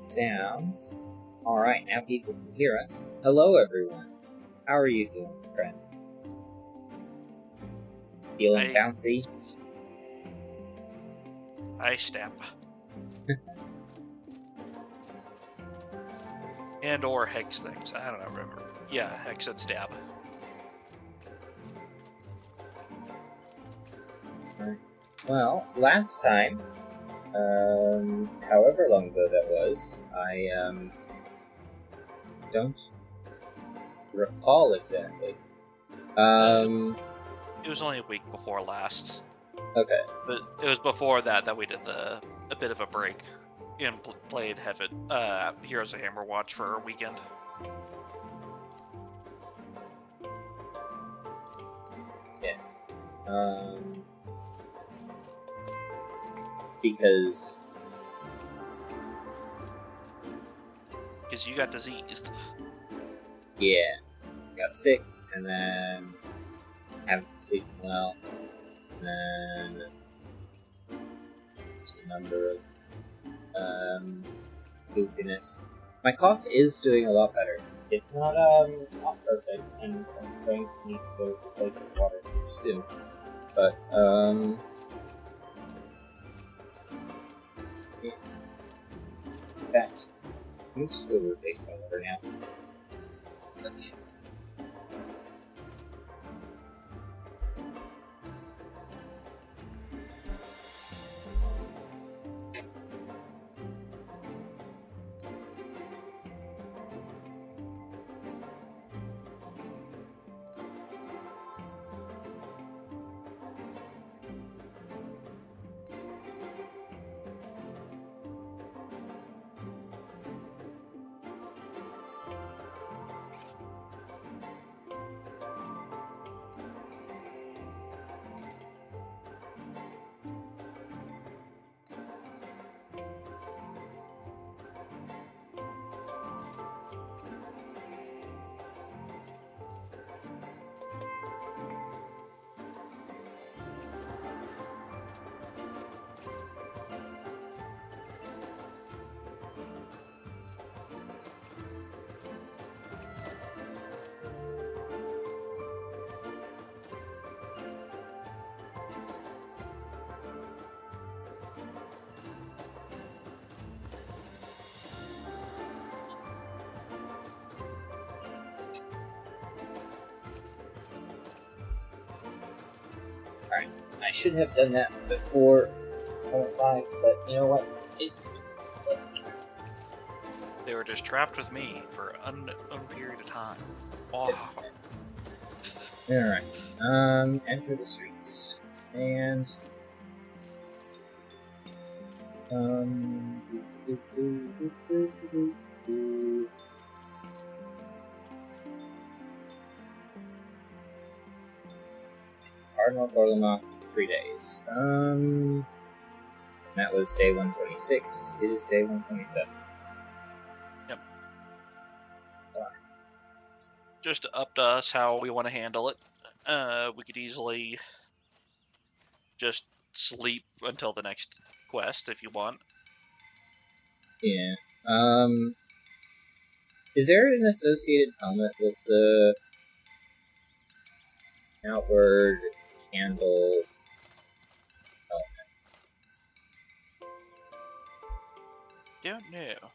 Sounds. Alright, now people can hear us. Hello, everyone. How are you doing, friend? Feeling bouncy? I stab. And or hex things. I don't know, remember. Yeah, hex and stab. Well, last time, however long ago that was, I don't recall exactly. It was only a week before last. Okay. But it was before that we did a bit of a break and played Heroes of Hammerwatch for a weekend. Yeah. Because you got diseased. Yeah. Got sick, and then haven't sleeping well, and then just a number of goofiness. My cough is doing a lot better. It's not perfect, and I'm going to need to go replace it with water soon. But yeah. In fact, let me just go replace my water now. Alright, I should have done that before I went live, but you know what? It doesn't matter. They were just trapped with me for an unknown period of time. Oh. Alright, enter the streets. And Cardinal Gorlamok, 3 days. That was day 126. It is day 127. Yep. Just up to us how we want to handle it. We could easily just sleep until the next quest if you want. Yeah. Is there an associated helmet with the outward candle helmet? Don't know.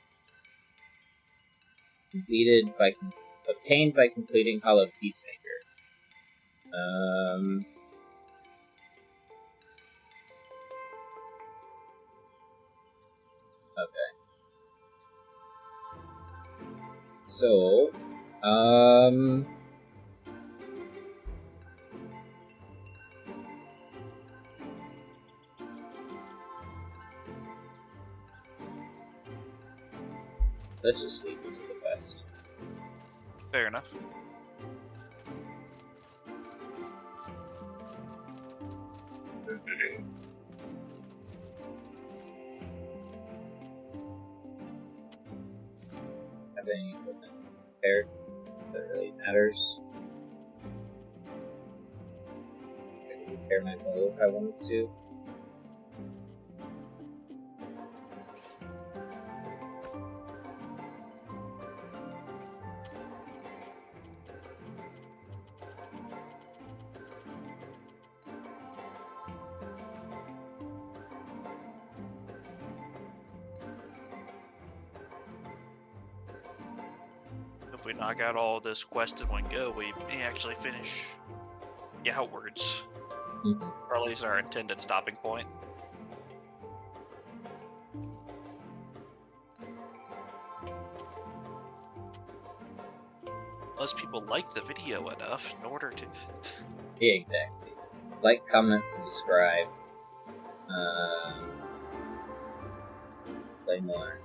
Obtained by completing Hollow Peacemaker. Okay. So, let's just sleep into the quest. Fair enough. Have any equipment prepared that really matters? I can repair my bow if I wanted to. if we knock out all this quest in one go, we may actually finish the outwards. Mhm. Or at least our intended stopping point. Unless people like the video enough in order to... Yeah, exactly. Like, comment, subscribe. Play more.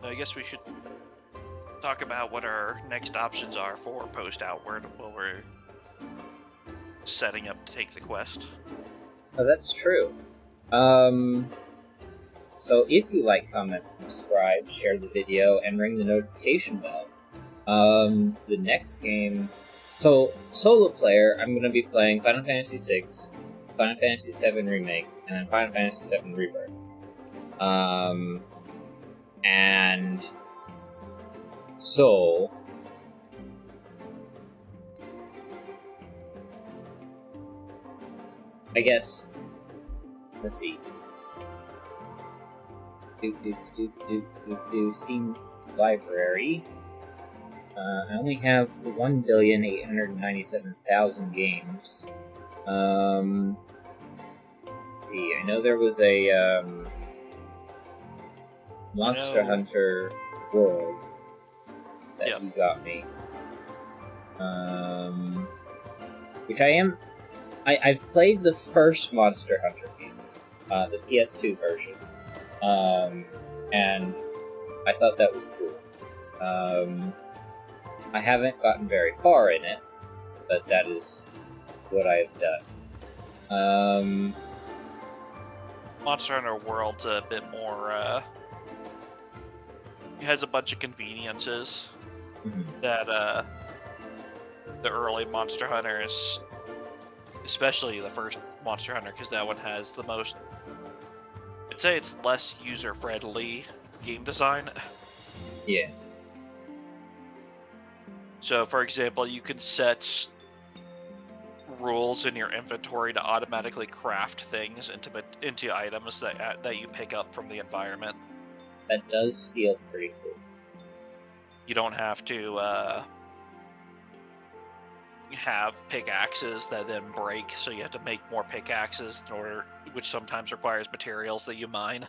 I guess we should talk about what our next options are for post outward while we're setting up to take the quest. Oh, that's true. So if you like, comment, subscribe, share the video, and ring the notification bell. The next game... So, solo player, I'm going to be playing Final Fantasy VI, Final Fantasy VII Remake, and then Final Fantasy VII Rebirth. And... So... I guess... Let's see. Steam library. I only have 1,897,000 games. Let's see, I know there was a Monster Hunter World that you got me. Which I've played the first Monster Hunter game, the PS2 version. And I thought that was cool. I haven't gotten very far in it, but that is what I have done. Monster Hunter World's a bit more, it has a bunch of conveniences that, the early Monster Hunters, especially the first Monster Hunter, because that one has the most... I'd say it's less user-friendly game design. Yeah. So, for example, you can set rules in your inventory to automatically craft things into items that you pick up from the environment. That does feel pretty cool. You don't have to have pickaxes that then break, so you have to make more pickaxes in order, which sometimes requires materials that you mine.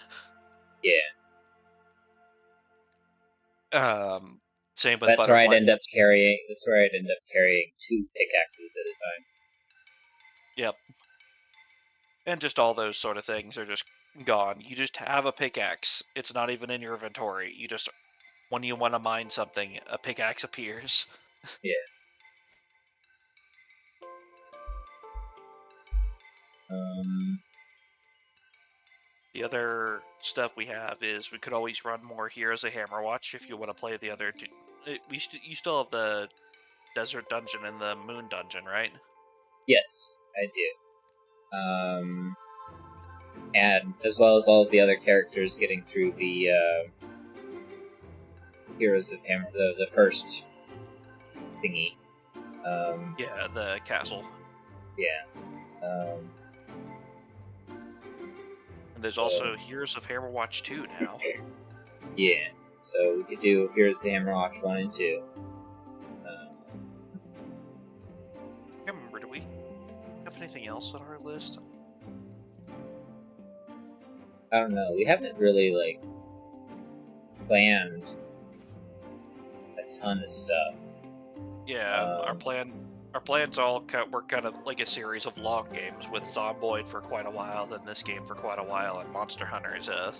Yeah. Same with That's where Butterfly. That's where I'd end up carrying 2 pickaxes at a time. Yep. And just all those sort of things are just gone. You just have a pickaxe. It's not even in your inventory. You just, when you want to mine something, a pickaxe appears. Yeah. The other stuff we have is we could always run more Heroes of Hammerwatch if you want to play the other two. You still have the Desert Dungeon and the Moon Dungeon, right? Yes, I do. And as well as all of the other characters getting through the Heroes of Hammer, the first thingy. Yeah, the castle. Yeah. And there's also Heroes of Hammerwatch 2 now. Yeah. So we could do Heroes of Hammerwatch 1 and 2. I can't remember, do we have anything else on our list? I don't know. We haven't really, planned a ton of stuff. Yeah, our plans all were kind of like a series of long games with Zomboid for quite a while, then this game for quite a while, and Monster Hunter is a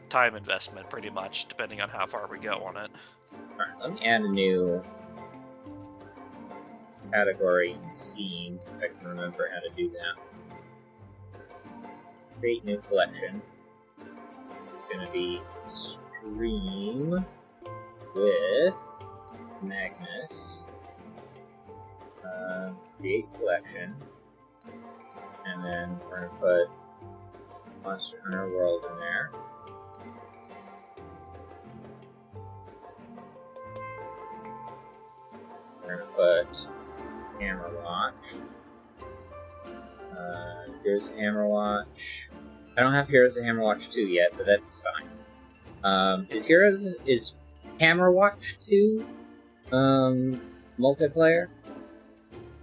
time investment pretty much, depending on how far we go on it. Alright, let me add a new category in Steam, if I can remember how to do that. Create new collection. This is going to be Stream with Magnus. Create collection. And then we're going to put Monster Hunter World in there. put Hammerwatch. Here's Hammerwatch. I don't have Heroes of Hammerwatch 2 yet, but that's fine. Is Hammerwatch 2 multiplayer?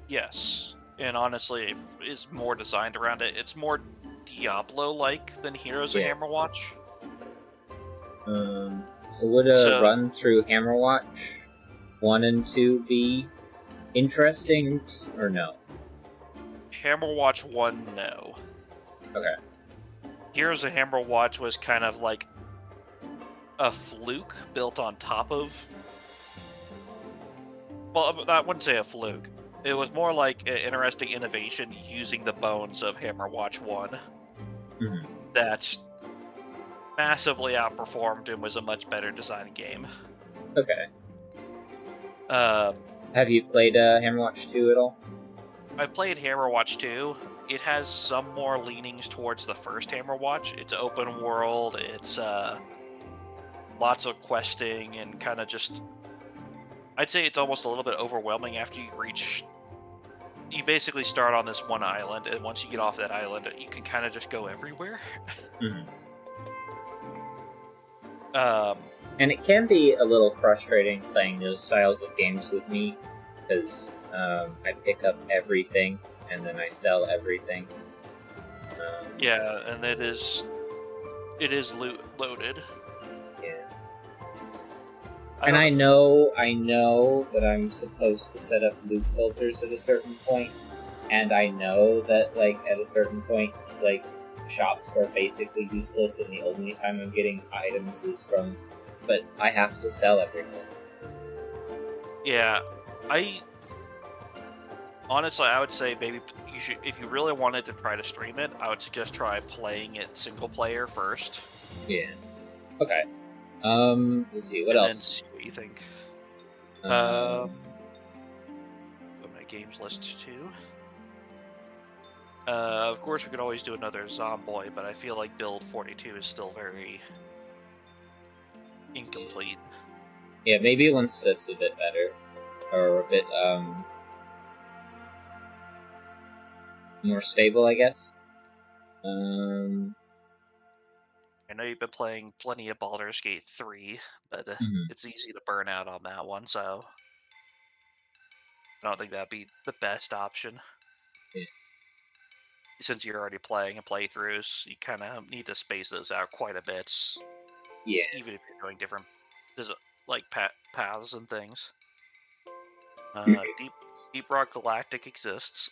Yes, and honestly, it's more designed around it. It's more Diablo-like than Heroes of Hammerwatch. So would a run through Hammerwatch 1 and 2 be interesting, or no? Hammerwatch 1, no. Okay. Heroes of Hammerwatch was kind of like a fluke built on top of... Well, I wouldn't say a fluke. It was more like an interesting innovation using the bones of Hammerwatch 1 that massively outperformed and was a much better designed game. Okay. Have you played Hammerwatch 2 at all? I've played Hammerwatch 2. It has some more leanings towards the first Hammerwatch. It's open world, it's lots of questing, and kind of just... I'd say it's almost a little bit overwhelming after you reach... You basically start on this one island, and once you get off that island, you can kind of just go everywhere. And it can be a little frustrating playing those styles of games with me, because I pick up everything, and then I sell everything. Yeah, and it is loaded. Yeah. And I know that I'm supposed to set up loot filters at a certain point, and I know that, like, at a certain point, like, shops are basically useless, and the only time I'm getting items is from... But I have to sell everything. Yeah, honestly, I would say maybe you should, if you really wanted to try to stream it, I would suggest try playing it single player first. Yeah. Okay. Let's see, what else? And then see what you think. Put my games list too. Of course, we could always do another Zomboid, but I feel like build 42 is still very incomplete. Yeah, maybe once that's a bit better. Or a bit, more stable, I guess. I know you've been playing plenty of Baldur's Gate 3, but it's easy to burn out on that one, so I don't think that'd be the best option. Yeah. Since you're already playing playthroughs, you kind of need to space those out quite a bit. Yeah. Even if you're doing different, like paths and things. Deep Rock Galactic exists.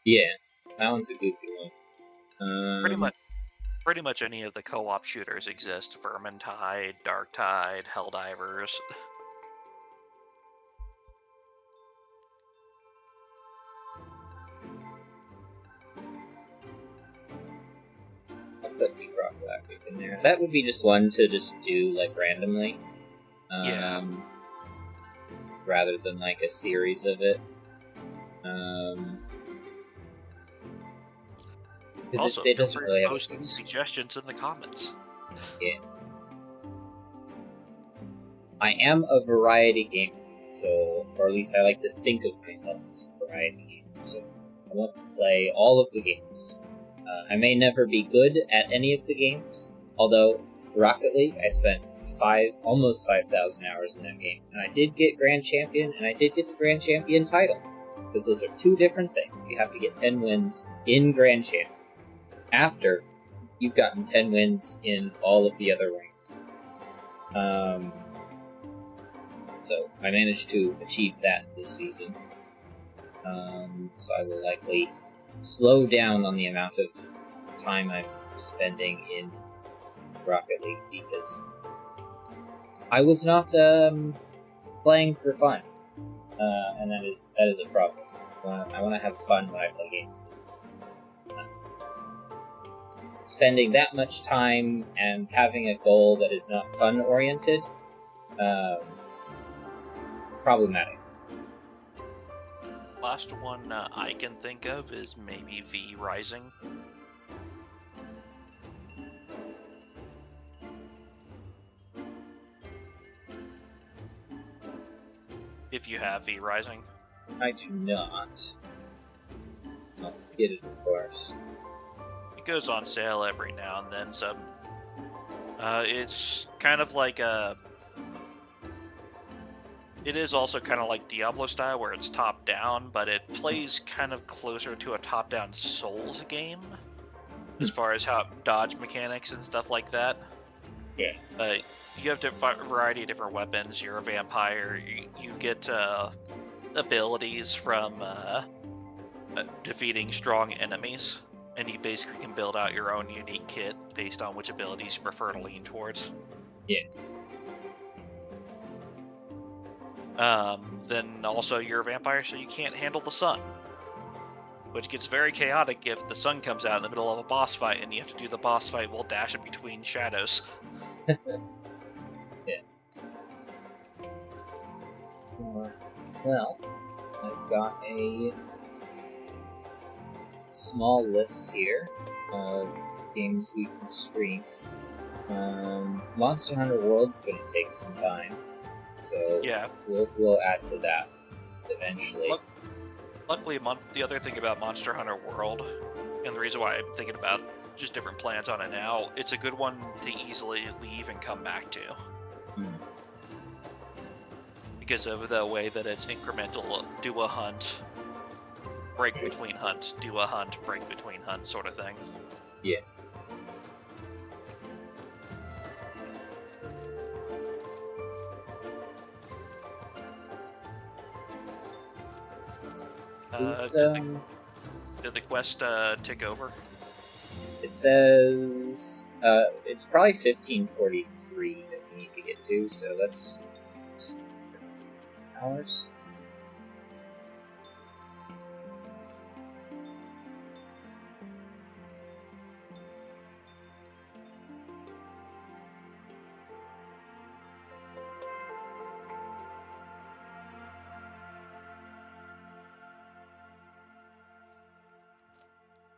Yeah, that one's a goofy one. Pretty much any of the co-op shooters exist. Vermintide, Darktide, Helldivers. I'll put Deep Rock Galactic in there. That would be just one to just do, like, randomly. Yeah. Rather than, like, a series of it. Also, it doesn't really have posting suggestions in the comments. Yeah. I am a variety gamer, so, or at least I like to think of myself as a variety gamer, so I want to play all of the games. I may never be good at any of the games, although Rocket League, I spent almost 5,000 hours in that game, and I did get Grand Champion, and I did get the Grand Champion title, because those are two different things. You have to get 10 wins in Grand Champion after you've gotten 10 wins in all of the other ranks. So I managed to achieve that this season. So I will likely slow down on the amount of time I'm spending in Rocket League, because I was not playing for fun, and that is a problem. I want to have fun when I play games. Spending that much time and having a goal that is not fun-oriented, problematic. Last one I can think of is maybe V Rising. if you have V Rising. I do not. Let's get it, of course. It goes on sale every now and then, so it's kind of like a. It is also kind of like Diablo style, where it's top down, but it plays kind of closer to a top down Souls game, as far as how dodge mechanics and stuff like that. Yeah. You have a variety of different weapons. You're a vampire. You get abilities from defeating strong enemies, and you basically can build out your own unique kit based on which abilities you prefer to lean towards. Yeah. Then also you're a vampire, so you can't handle the sun, which gets very chaotic if the sun comes out in the middle of a boss fight and you have to do the boss fight while dashing between shadows. Yeah. Well, I've got a small list here of games we can stream. Monster Hunter World's gonna take some time, so Yeah. we'll add to that eventually. Luckily, the other thing about Monster Hunter World, and the reason why I'm thinking about just different plans on it now, it's a good one to easily leave and come back to. Because of the way that it's incremental, do a hunt, break between hunts, do a hunt, break between hunts sort of thing. Yeah. Did the quest tick over? It says it's probably 1543 that we need to get to, so that's hours.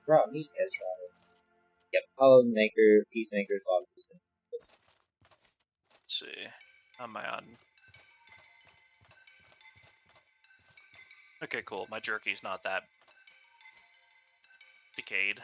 Raw meat has rotted. Yep, Hollow Maker, Peacemaker's log has been. Let's see. How am I on? Okay, cool. My jerky's not that decayed.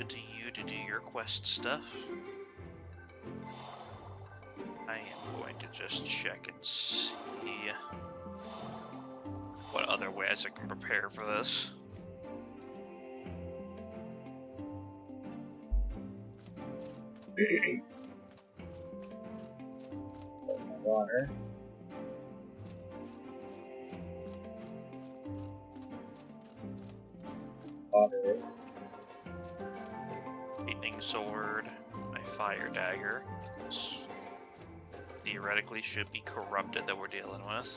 To you to do your quest stuff. I am going to just check and see what other ways I can prepare for this. Water. Water is. Lightning sword, my fire dagger. Theoretically should be corrupted that we're dealing with.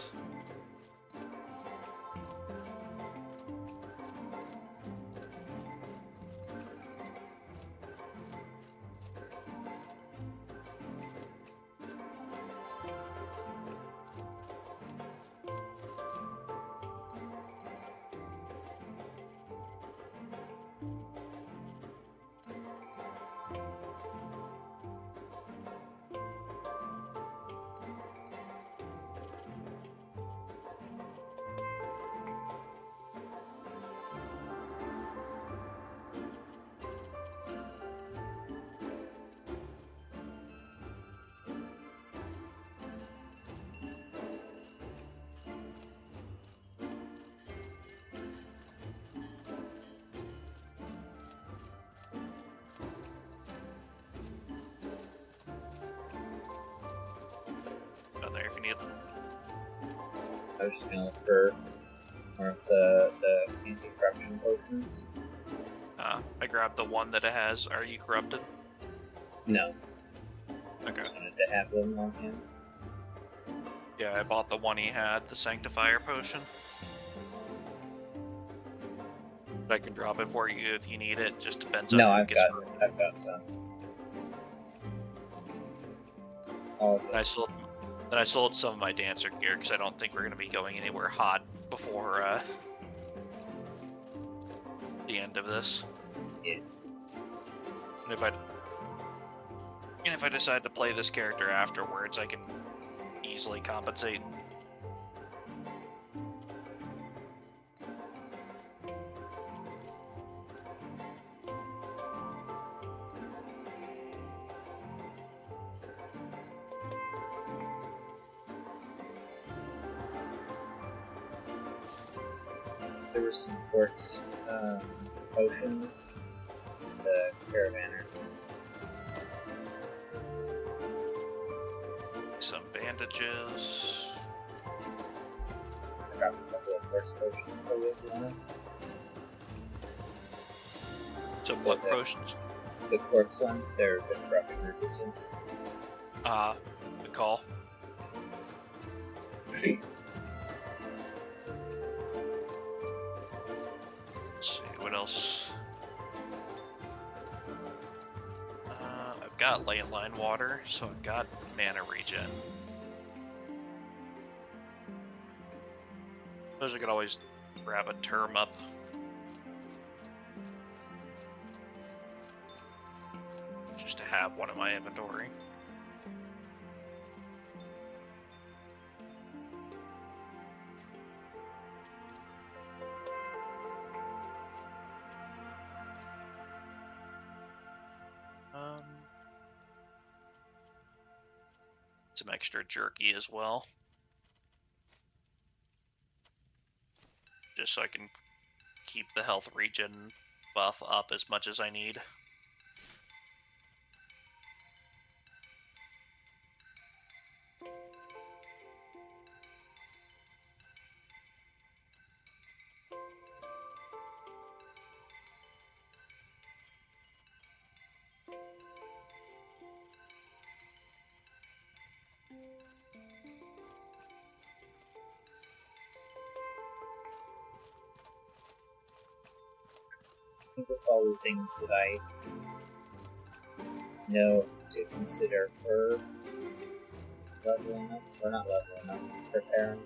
Down there if you need them. I was just gonna look for more of the anti-corruption potions. I grabbed the one that it has. Are you corrupted? No. Okay. I wanted to have them on him. Yeah, I bought the one he had, the Sanctifier potion. I can drop it for you if you need it. Just depends on No, who I've gets got some. All of them. Then I sold some of my dancer gear because I don't think we're going to be going anywhere hot before the end of this. Yeah. And if I decide to play this character afterwards, I can easily compensate. There were some quartz potions. The caravaner. Some bandages. I got a couple of quartz potions for you if you want them. So what potions? The quartz ones, they're the corruption resistance. Good call. Let's see, what else? I've got ley line water, so I've got mana regen. Suppose I could always grab a term up. Just to have one in my inventory. Some extra jerky as well. Just so I can keep the health regen buff up as much as I need. I think with all the things that I know to consider for leveling up, or not leveling up, preparing.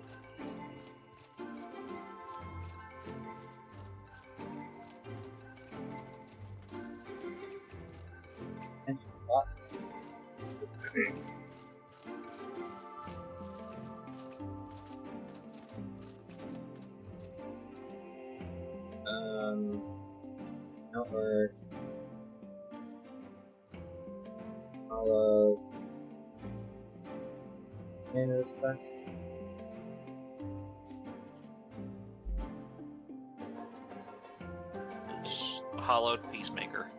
And lost. Outward. Follow. Name of this quest? It's Hollowed Peacemaker.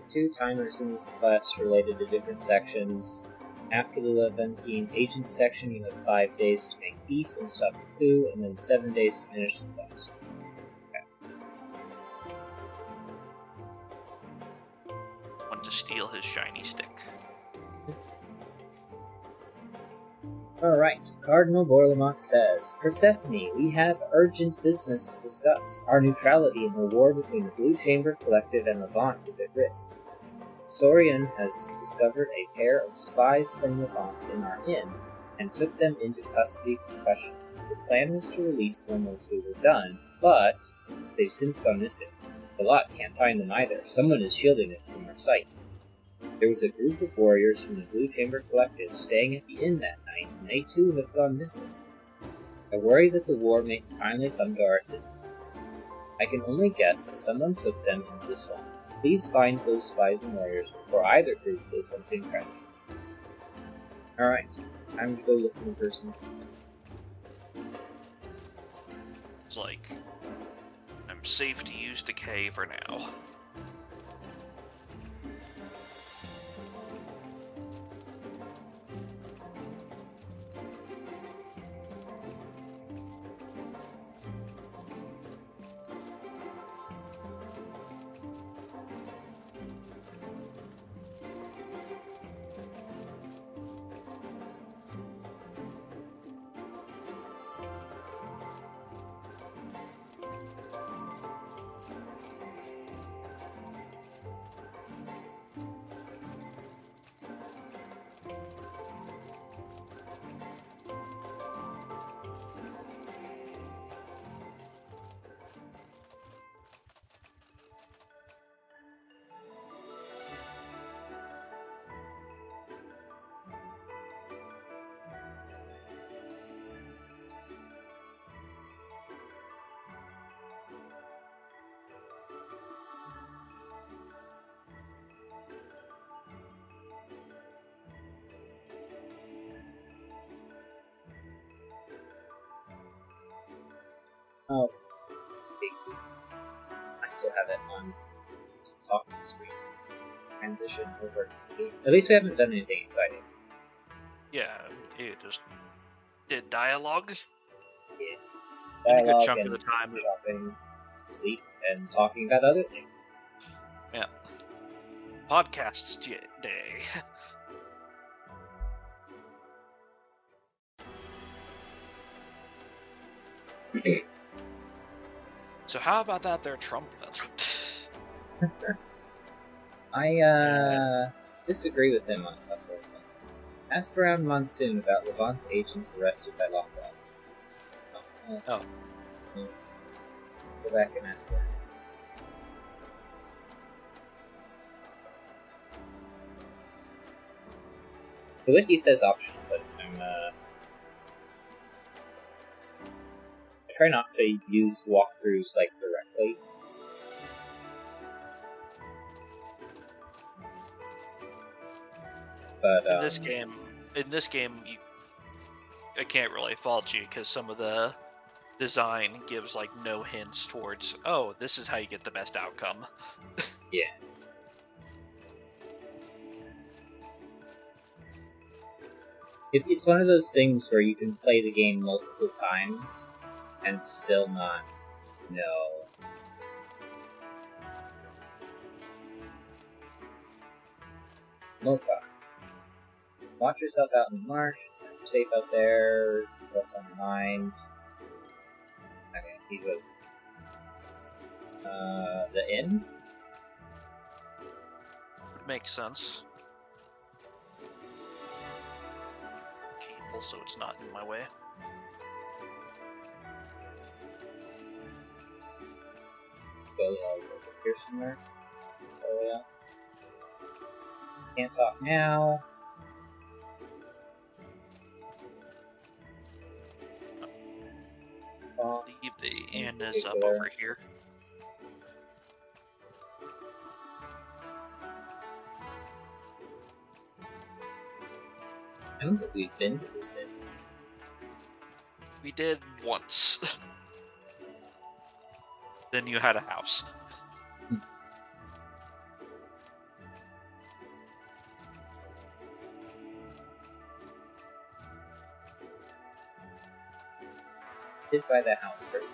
Two timers in this quest related to different sections. After the Levantine Agent section, you have 5 days to make peace and stop the coup, and then 7 days to finish the quest. Want to steal his shiny stick. Alright, Cardinal Borlamont says, Persephone, we have urgent business to discuss. Our neutrality in the war between the Blue Chamber Collective and Levant is at risk. Saurian has discovered a pair of spies from Levant in our inn, and took them into custody for questioning. The plan was to release them once we were done, but they've since gone missing. The lot can't find them either. Someone is shielding it from our sight. There was a group of warriors from the Blue Chamber Collective staying at the inn that night, and they too have gone missing. I worry that the war may finally come to our city. I can only guess that someone took them into the swamp. Please find those spies and warriors before either group does something tragic. Alright, time to go looking for some. It's like, I'm safe to use decay for now. Oh, I still have it on the talking screen. Transition over. At least we haven't done anything exciting. Yeah, it just did dialogue. Yeah. And a good Dialogue chunk and of the time. shopping, sleep, and talking about other things. Yeah. Podcasts day. So how about that there Trump then? I disagree with him on a couple of things. Ask around Monsoon about Levant's agents arrested by Lockwell. Oh. Go back and ask her. The wiki says optional, but I try not to use walkthroughs like directly. But in this game, I can't really fault you because some of the design gives like no hints towards, oh, this is how you get the best outcome. Yeah. It's one of those things where you can play the game multiple times and still not know. Mofa. Watch yourself out in the marsh. It's safe out there. What's on your mind? Okay, he goes. The inn? Makes sense. Cable, so it's not in my way. Belial's over here somewhere. Belial. Can't talk now. Leave the Anna's up over here. I don't think we've been to this inn. We did once. Then you had a house. Did buy the house first.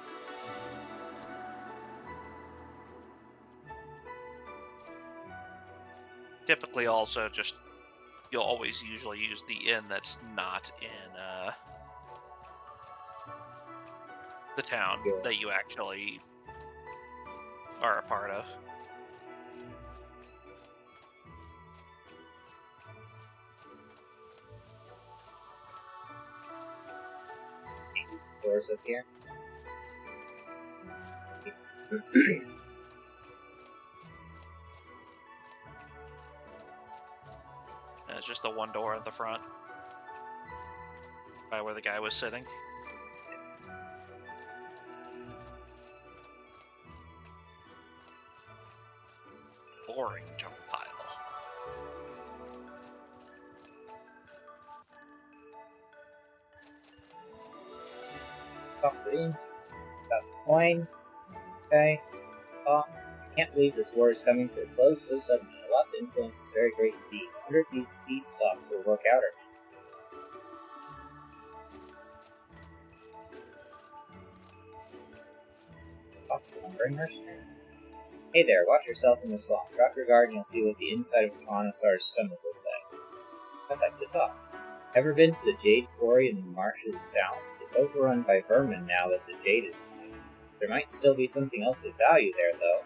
Typically, also just you'll always usually use the inn that's not in the town that you actually are a part of. Just the doors up here. It's just the one door at the front, by where the guy was sitting. Boring junk pile. Talk to the inn. Got the coin. Okay. Oh, I can't believe this war is coming to a close so suddenly. Lots of influence is very great indeed. I wonder if these peace talks will work out or not. Talk to the lumbering mercenary. Hey there, watch yourself in the swamp. Drop your guard and you'll see what the inside of Monosar's stomach looks like. I'd like to talk. Ever been to the Jade Quarry in the marshes south? It's overrun by vermin now that the jade is gone. There might still be something else of value there, though.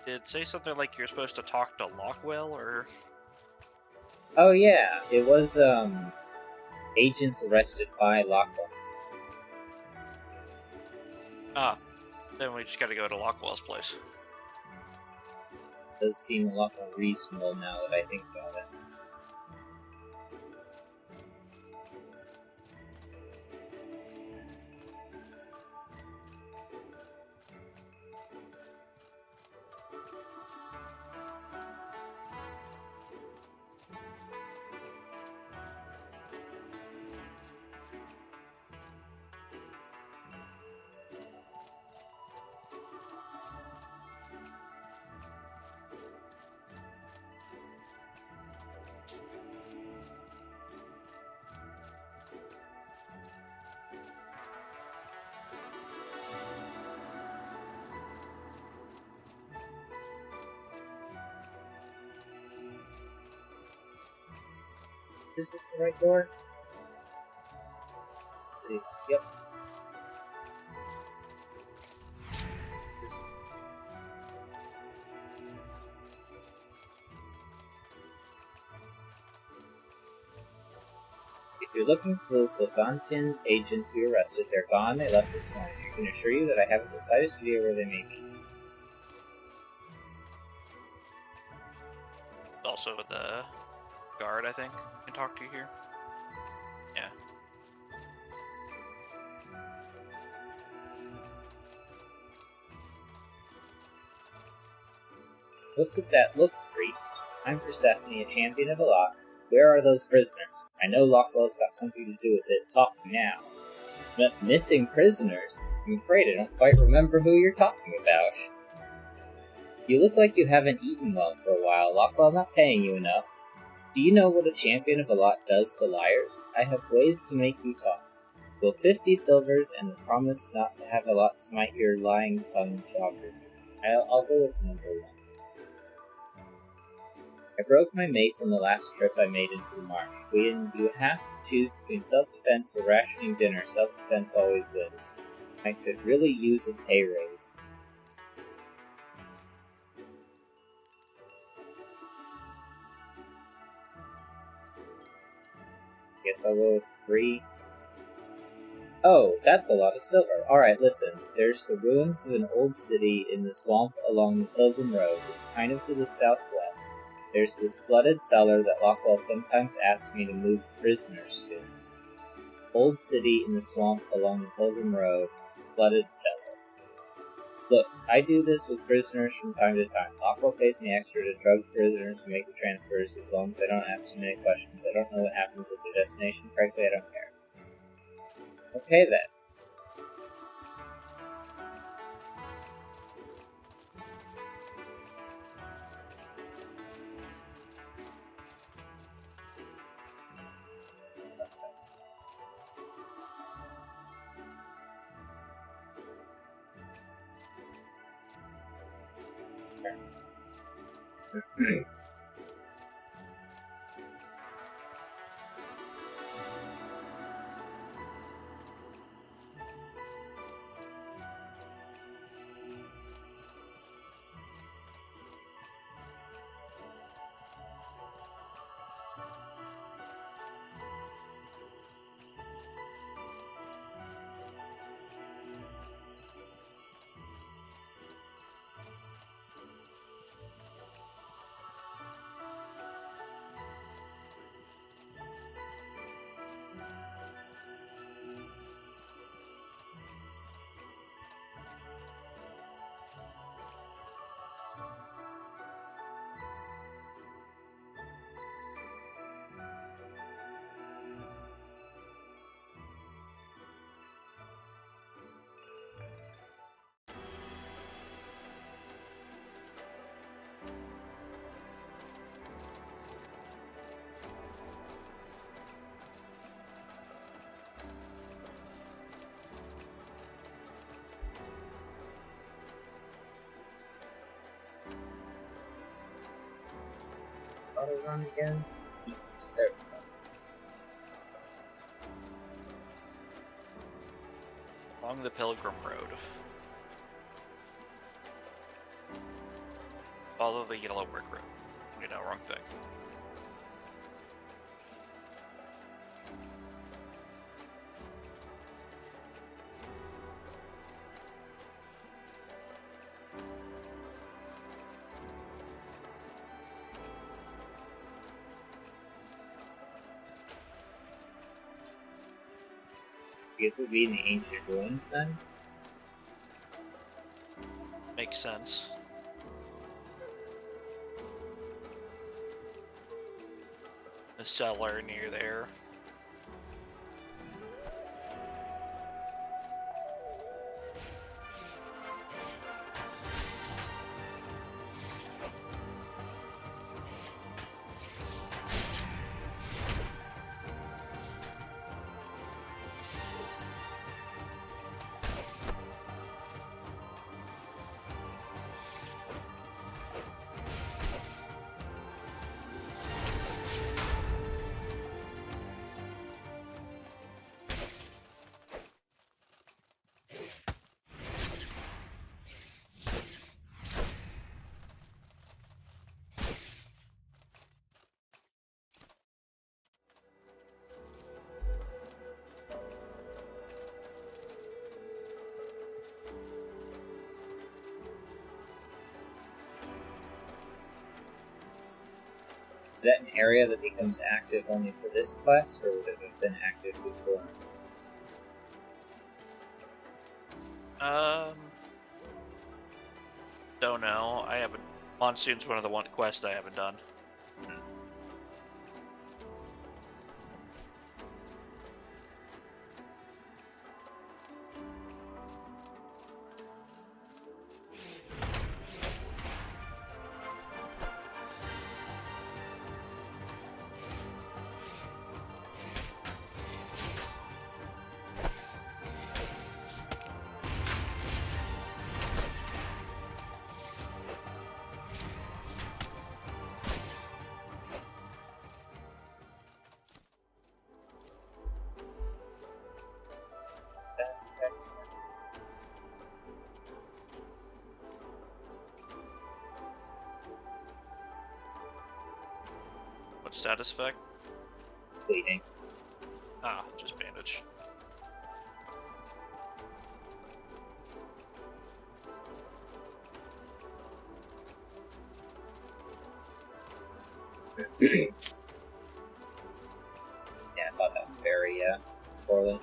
Did it say something like you're supposed to talk to Lockwell, or? Oh yeah, it was, agents arrested by Lockwell. Ah, then we just gotta go to Lockwell's place. Does seem a lot more reasonable now that I think about it. Is this the right door? Let's see. Yep. If you're looking for those Levantin agents we arrested, they're gone. They left this morning. I can assure you that I haven't the slightest idea where they may be. Also the guard, I think, can talk to you here. Yeah. What's with that look, priest? I'm Persephone, a champion of Alat. Where are those prisoners? I know Lockwell's got something to do with it. Talk to me now. But missing prisoners? I'm afraid I don't quite remember who you're talking about. You look like you haven't eaten well for a while. Lockwell not paying you enough. Do you know what a champion of Alat does to liars? I have ways to make you talk. Will 50 silvers and the promise not to have Alat smite your lying tongue jogger. I'll go with number 1. I broke my mace on the last trip I made into the marsh. When you have to choose between self-defense or rationing dinner, self-defense always wins. I could really use a pay raise. Guess I'll go with 3. Oh, that's a lot of silver. Alright, listen. There's the ruins of an old city in the swamp along the Pilgrim Road. It's kind of to the southwest. There's this flooded cellar that Lockwell sometimes asks me to move prisoners to. Old city in the swamp along the Pilgrim Road, flooded cellar. Look, I do this with prisoners from time to time. Lockwell pays me extra to drug prisoners to make the transfers as long as I don't ask too many questions. I don't know what happens at their destination. Frankly, I don't care. Okay then. Auto run again? Yes, there we go. Along the Pilgrim Road. Follow the yellow brick road. You know, wrong thing. I guess we'll be in the ancient ruins then? Makes sense. The cellar near there. Is that an area that becomes active only for this quest, or would it have been active before? Don't know. I haven't. Monsoon's one of the quests I haven't done. What status effect? Bleeding. Ah, just bandage. Yeah, I thought that was very, poorly.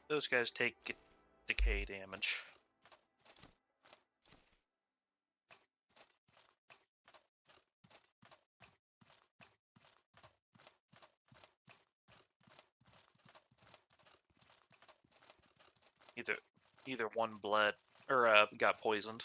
Those guys take decay damage. Either one bled or got poisoned.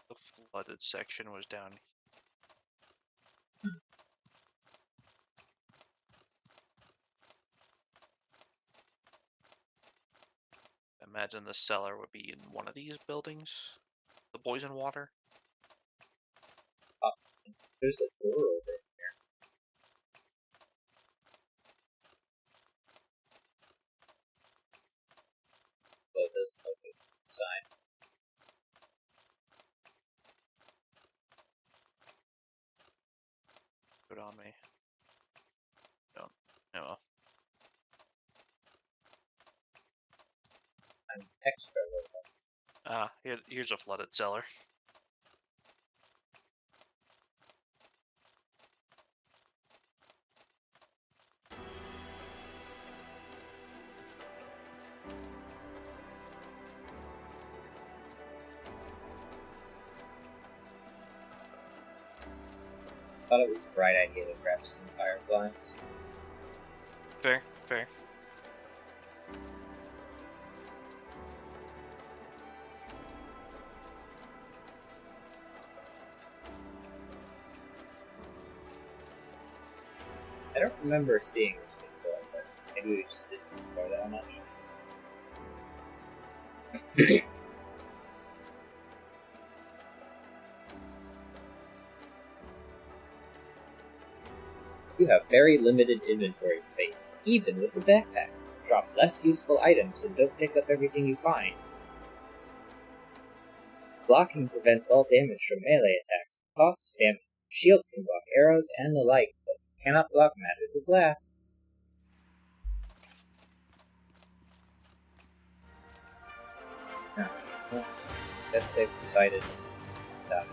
The flooded section was down. imagine the cellar would be in one of these buildings. The poison water. Awesome. There's a door over here. Well, it does open inside. Put on me. Don't. No. I'm extra little. Here's a flooded cellar. Thought it was a bright idea to grab some fireflies. Fair. I don't remember seeing this before, but maybe we just didn't explore that much. You have very limited inventory space, even with a backpack. Drop less useful items and don't pick up everything you find. Blocking prevents all damage from melee attacks, costs stamina. Shields can block arrows and the like, but cannot block magical blasts. Well, guess they've decided that.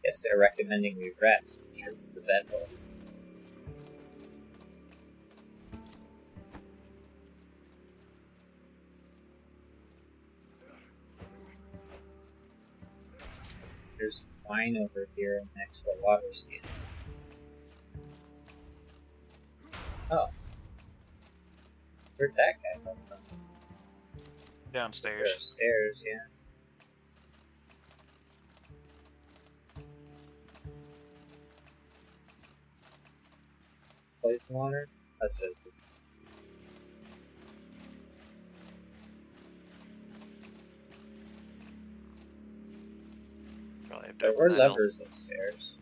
Guess they're recommending we rest because of the bedwells. There's wine over here next to a water stand. Oh. Where'd that guy come from? Downstairs. There are stairs, yeah. Poison water? That's it. Probably have to There open were that door. levers upstairs.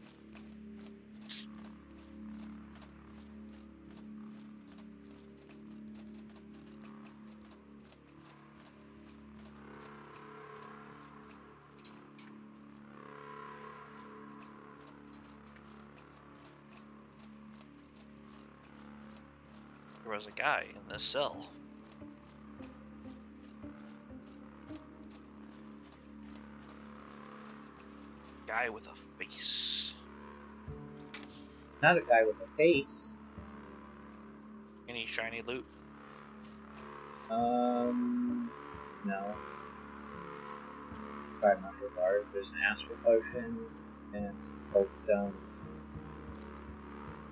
There was a guy in this cell. Guy with a face. Not a guy with a face. Any shiny loot? No. 500 bars. There's an astral potion and some cold stones.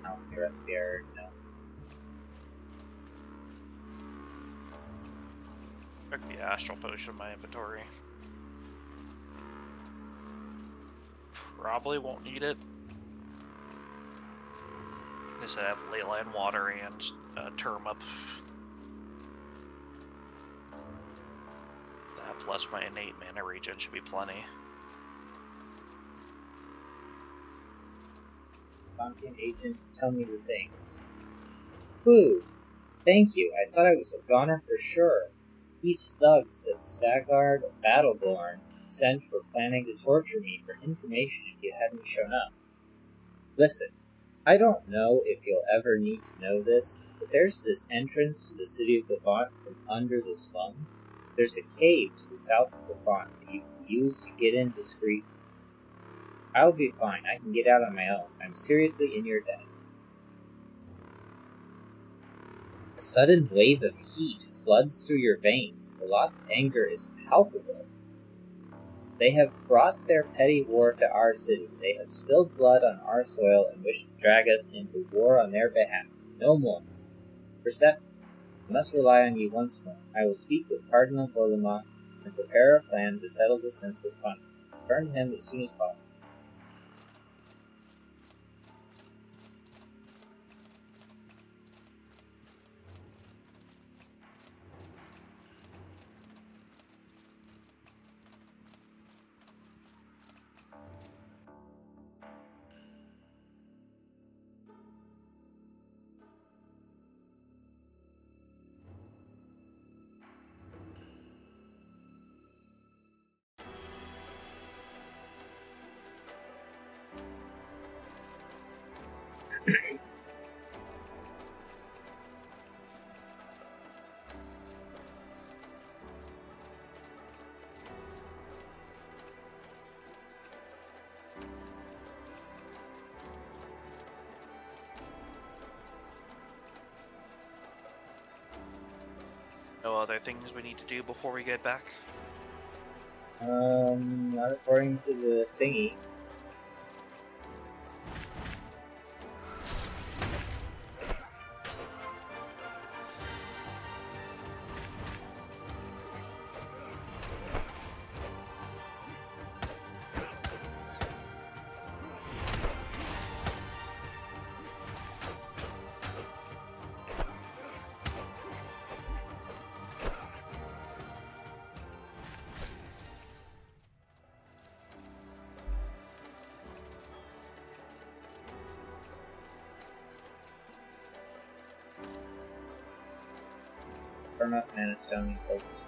I don't think the rest of the area, no. Took the astral potion in my inventory. Probably won't need it. Because I have leyline water and Termup. That plus my innate mana regen should be plenty. Pumpkin agent, tell me the things. Ooh, thank you. I thought I was a goner for sure. These thugs that Sagard Battleborn sent were planning to torture me for information if you hadn't shown up. Listen, I don't know if you'll ever need to know this, but there's this entrance to the city of Levant from under the slums. There's a cave to the south of Levant that you can use to get in discreetly. I'll be fine. I can get out on my own. I'm seriously in your debt. A sudden wave of heat floods through your veins. The Lot's anger is palpable. They have brought their petty war to our city. They have spilled blood on our soil and wish to drag us into war on their behalf. No more. Persephone, I must rely on you once more. I will speak with Cardinal Borlamont and prepare a plan to settle the senseless conflict. Return him as soon as possible. No other things we need to do before we get back? Not according to the thingy. Burn up Mana Stone and Cold Stone.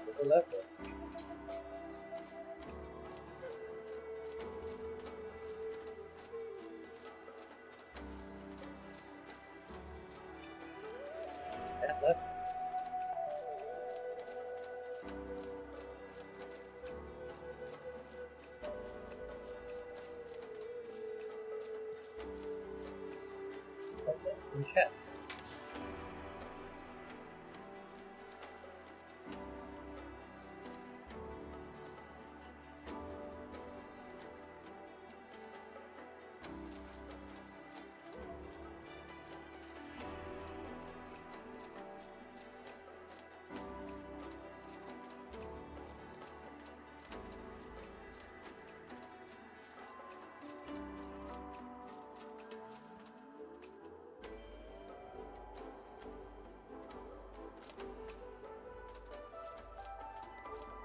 There's a level. That level. Okay, in chest.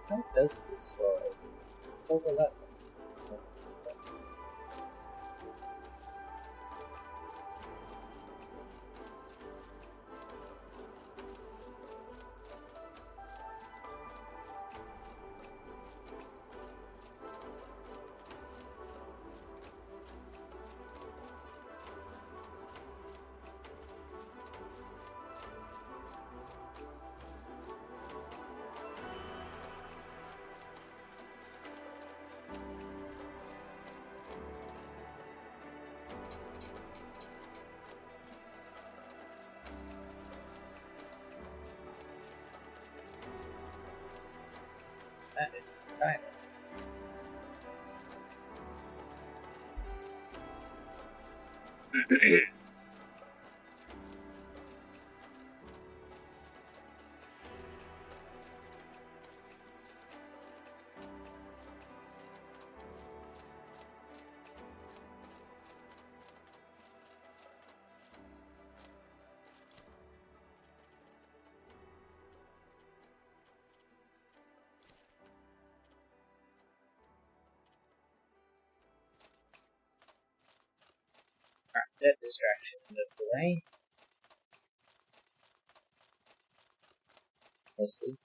How does this store open? Pull the lever. That is kind of. That distraction out of the way. Mostly.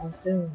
Monsoon.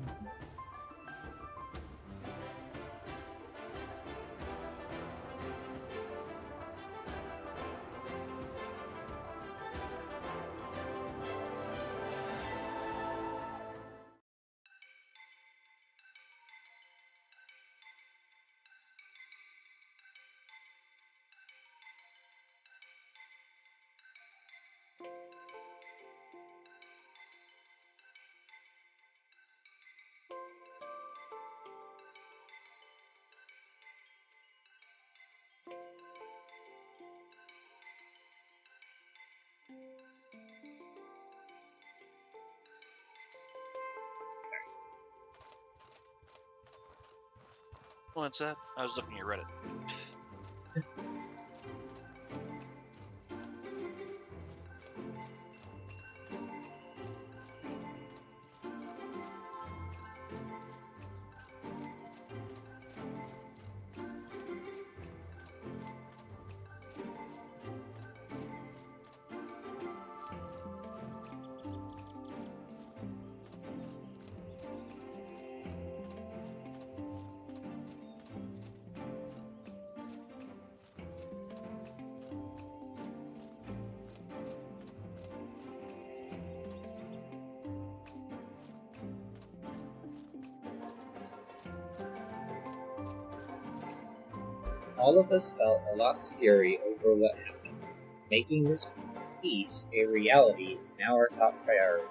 What's that? I was looking at Reddit. All of us felt a lot's fury over what happened. Making this peace a reality is now our top priority.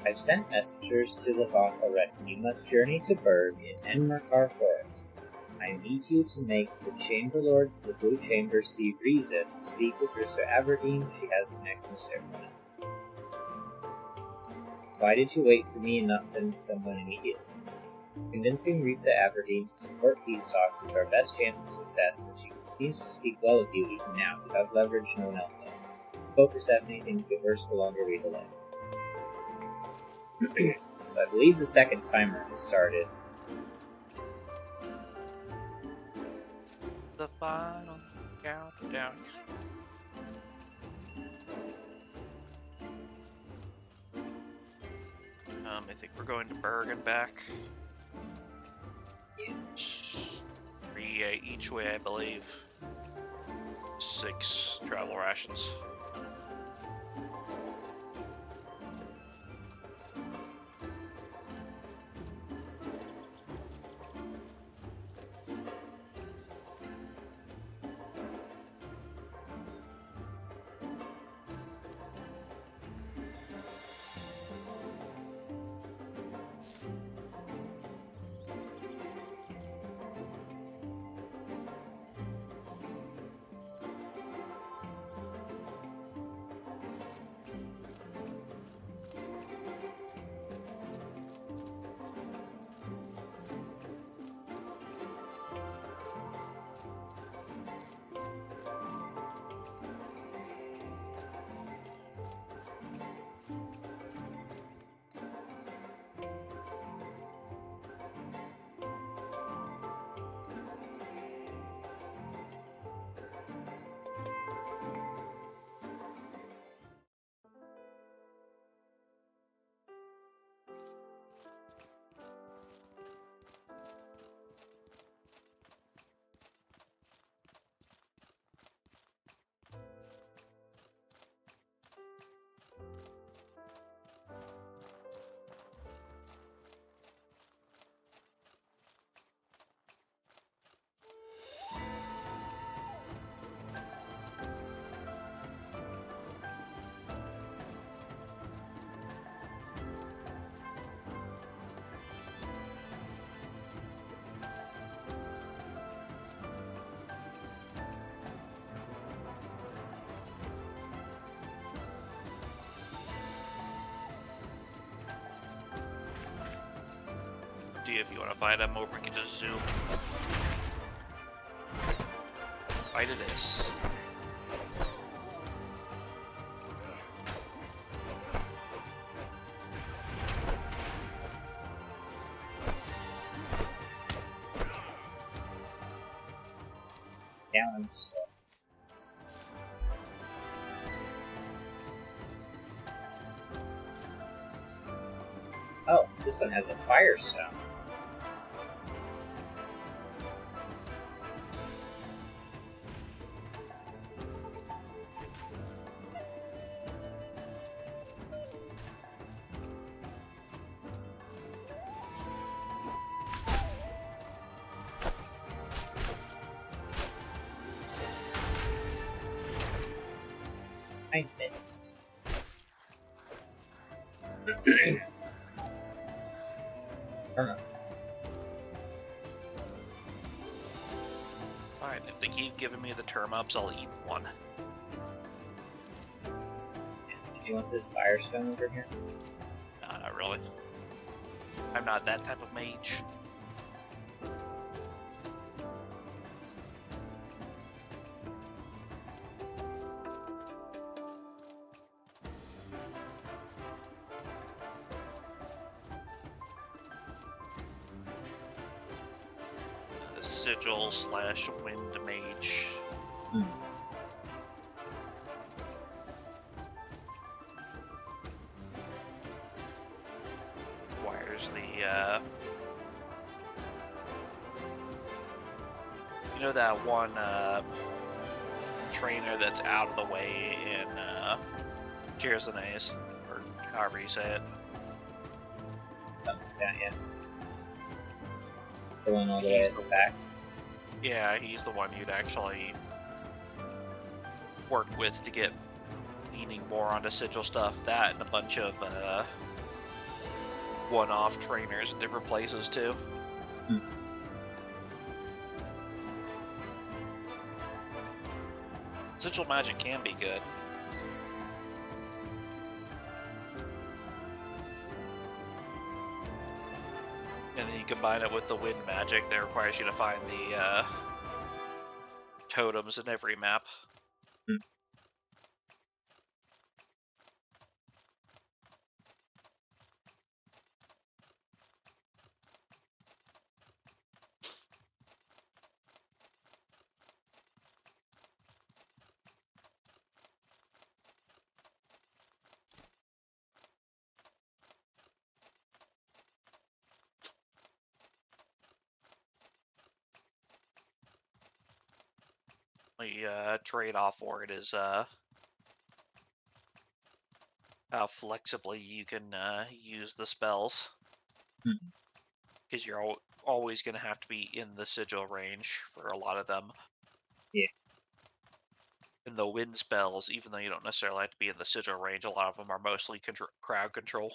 I've sent messengers to Levant already. You must journey to Berg in Enmerkar Forest. I need you to make the Chamberlords of the Blue Chamber see reason to speak with Rissa Aberdeen. She has connections to everyone else. Why did you wait for me and not send someone immediately? Convincing Rissa Aberdeen to support peace talks is our best chance of success, and she continues to speak well of you even now. You have leverage no one else knows. Go Persephone, things get worse the longer we delay. So I believe the second timer has started. The final countdown. I think we're going to Bergen back. Yeah. 3 each way, I believe. 6 travel rations. you if you want to fight him, or we can just zoom. Fight it is. Down slow. Oh, this one has a firestone. I missed. Alright, if they keep giving me the term ups, I'll eat one. Did you want this firestone over here? Nah, not really. I'm not that type of mage. Sigil / wind mage. Requires the you know that one trainer that's out of the way in Cheers and Ace, or however you say it. Oh, yeah. The one all the way at the back. Yeah, he's the one you'd actually work with to get leaning more onto sigil stuff. That and a bunch of one-off trainers in different places too. Sigil magic can be good. And then you combine it with the wind magic that requires you to find the totems in every map. The trade-off for it is how flexibly you can use the spells. Because you're always going to have to be in the sigil range for a lot of them. Yeah. And the wind spells, even though you don't necessarily have to be in the sigil range, a lot of them are mostly crowd control.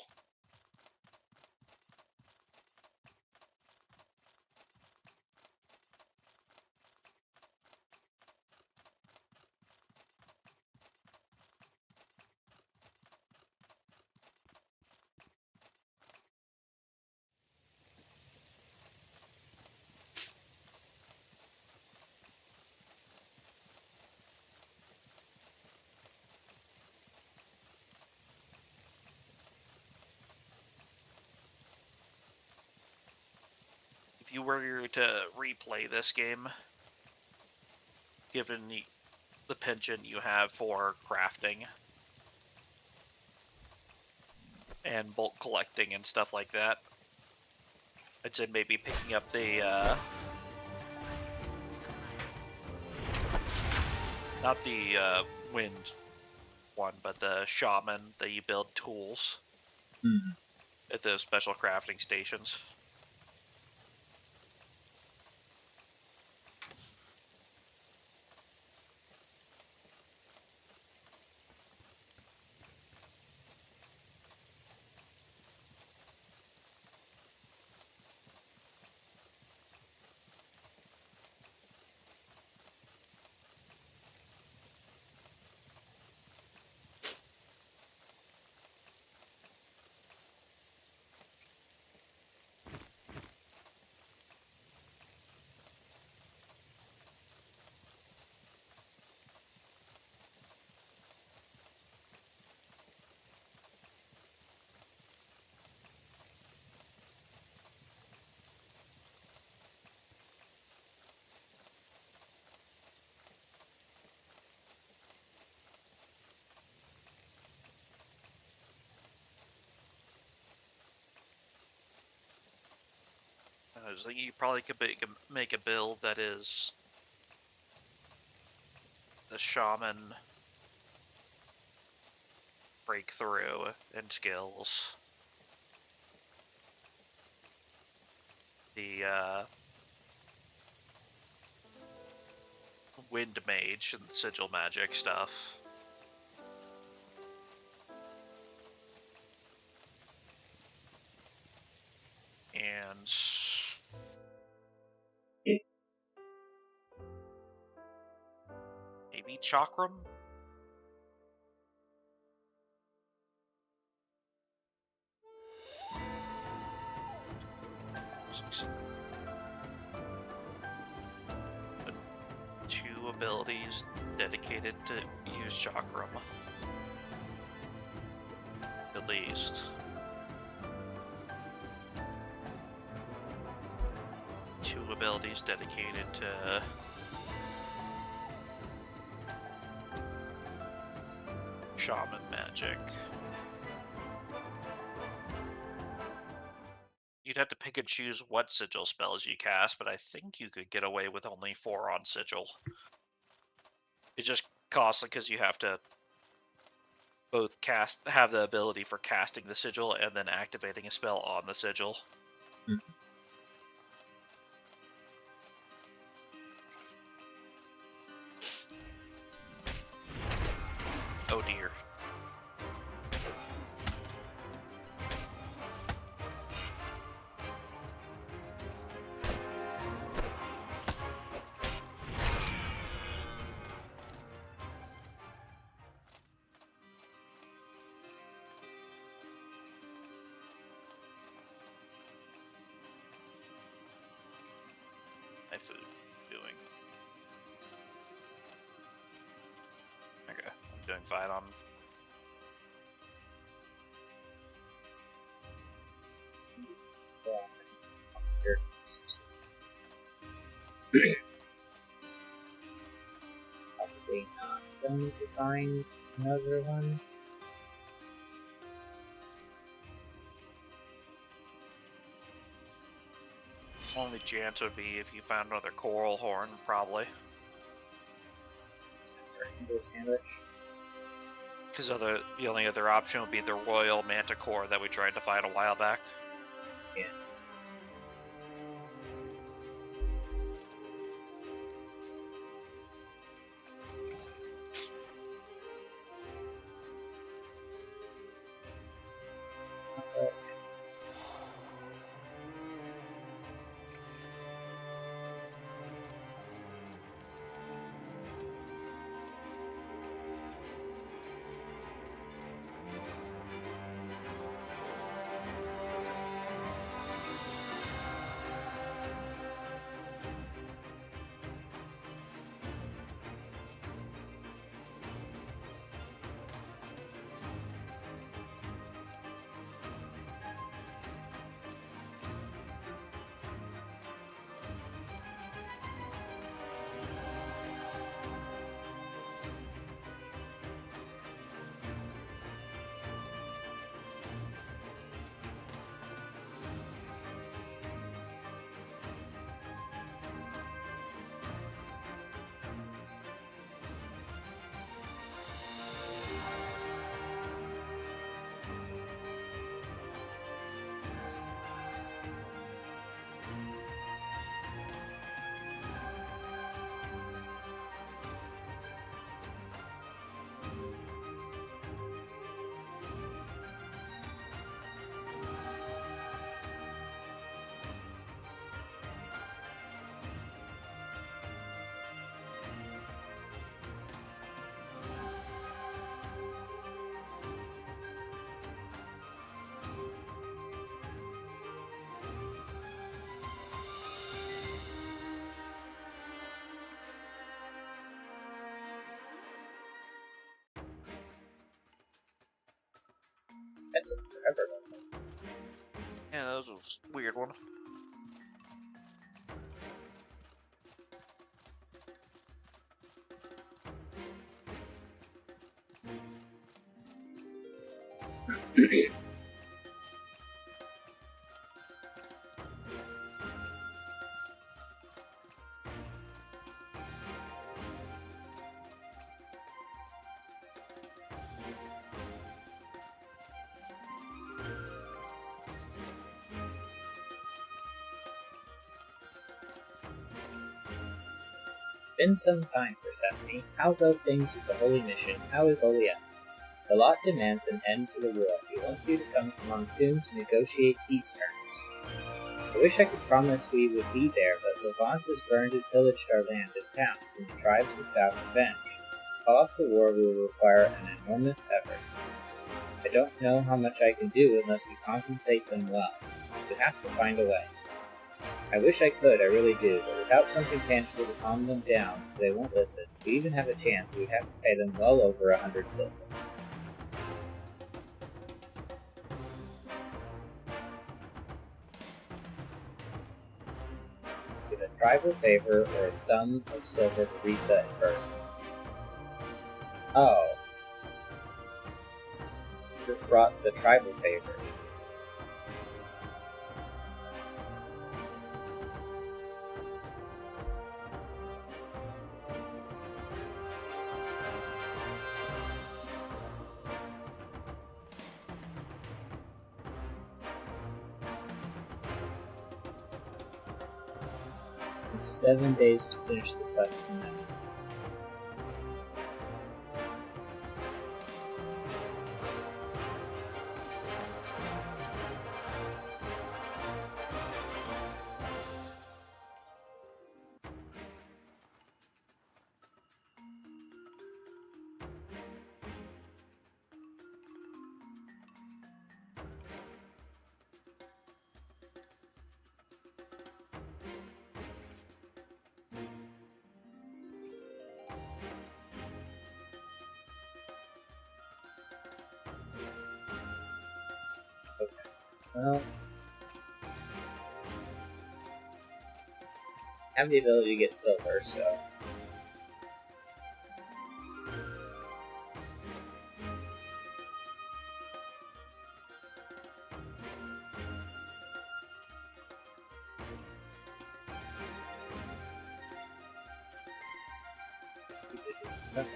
If you were to replay this game, given the penchant you have for crafting and bulk collecting and stuff like that, I'd say maybe picking up the not the wind one, but the shaman that you build tools at those special crafting stations. was thinking you probably could make a build that is the shaman breakthrough and skills, the wind mage and sigil magic stuff. And maybe Chakram? Two abilities dedicated to use Chakram. At least. Two abilities dedicated to shaman magic. You'd have to pick and choose what sigil spells you cast, but I think you could get away with only 4 on sigil. It just costs because you have to both have the ability for casting the sigil and then activating a spell on the sigil. Mm-hmm. Oh dear. My food doing. Okay, I'm doing fine on. Probably not going to find another one. Only chance would be if you found another coral horn, probably. Sandwich. Because the only other option would be the royal manticore that we tried to find a while back. Yeah. That took forever. Yeah, that was a weird one. Been some time, Persephone. How go things with the Holy Mission? How is Oleana? The lot demands an end to the war. He wants you to come to Monsoon to negotiate peace terms. I wish I could promise we would be there, but Levant has burned and pillaged our land and towns, and the tribes have vowed revenge. To call off the war will require an enormous effort. I don't know how much I can do unless we compensate them well. We have to find a way. I wish I could, I really do, but without something tangible to calm them down, they won't listen. If we even have a chance, we'd have to pay them well over 100 silver. Give a tribal favor or a sum of silver to Risa and Bert. Oh. Just brought the tribal favor. And 7 days to finish the quest from them. Well, I have the ability to get silver, so.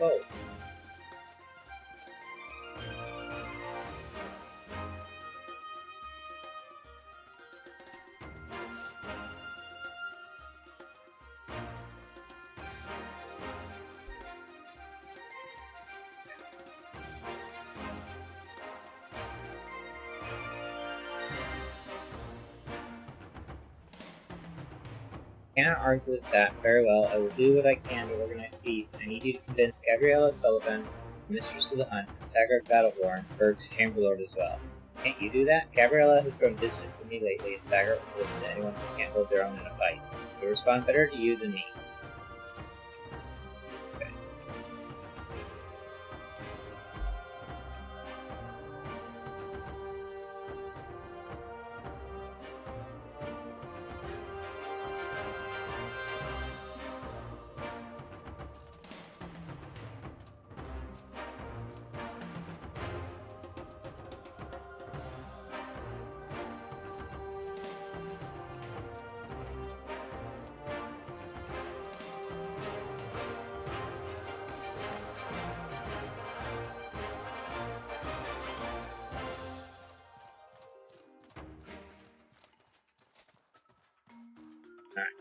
Oh. Cannot argue with that. Very well, I will do what I can to organize peace. I need you to convince Gabriella Sullivan, Mistress of the Hunt, and Sagard Battleborn, Berg's Chamberlord as well. Can't you do that? Gabriella has grown distant from me lately, and Sagard will listen to anyone who can't hold their own in a fight. He'll respond better to you than me. Okay.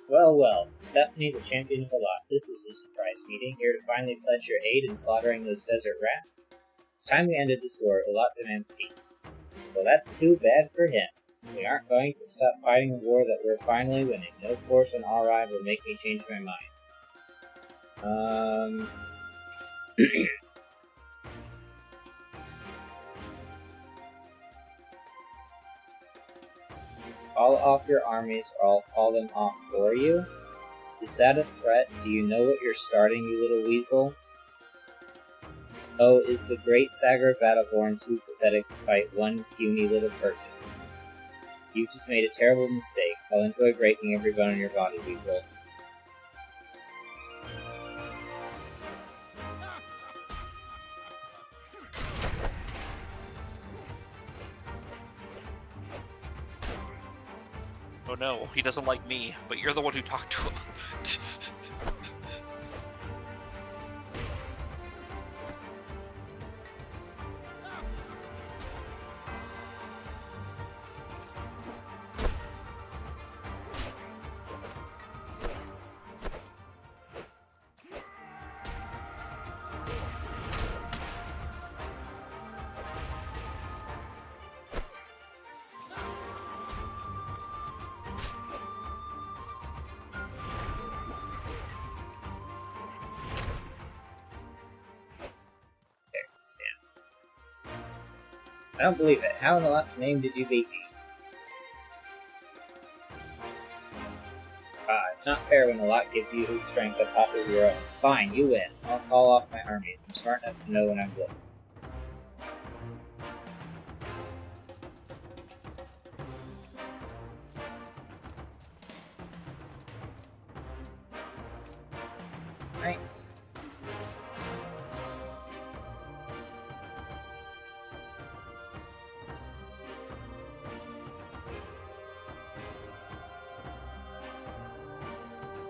Well, Stephanie, the champion of the lot, this is a surprise meeting, here to finally pledge your aid in slaughtering those desert rats. It's time we ended this war, the lot demands peace. Well, that's too bad for him. We aren't going to stop fighting a war that we're finally winning. No force on our ride will make me change my mind. Call off your armies or I'll call them off for you? Is that a threat? Do you know what you're starting, you little weasel? Oh, is the great Sagard Battleborn too pathetic to fight one puny little person? You've just made a terrible mistake. I'll enjoy breaking every bone in your body, weasel. Oh no, he doesn't like me, but you're the one who talked to him. I don't believe it. How in the lot's name did you beat me? It's not fair when the lot gives you his strength on top of your own. Fine, you win. I'll call off my armies. I'm smart enough to know when I'm good. Right.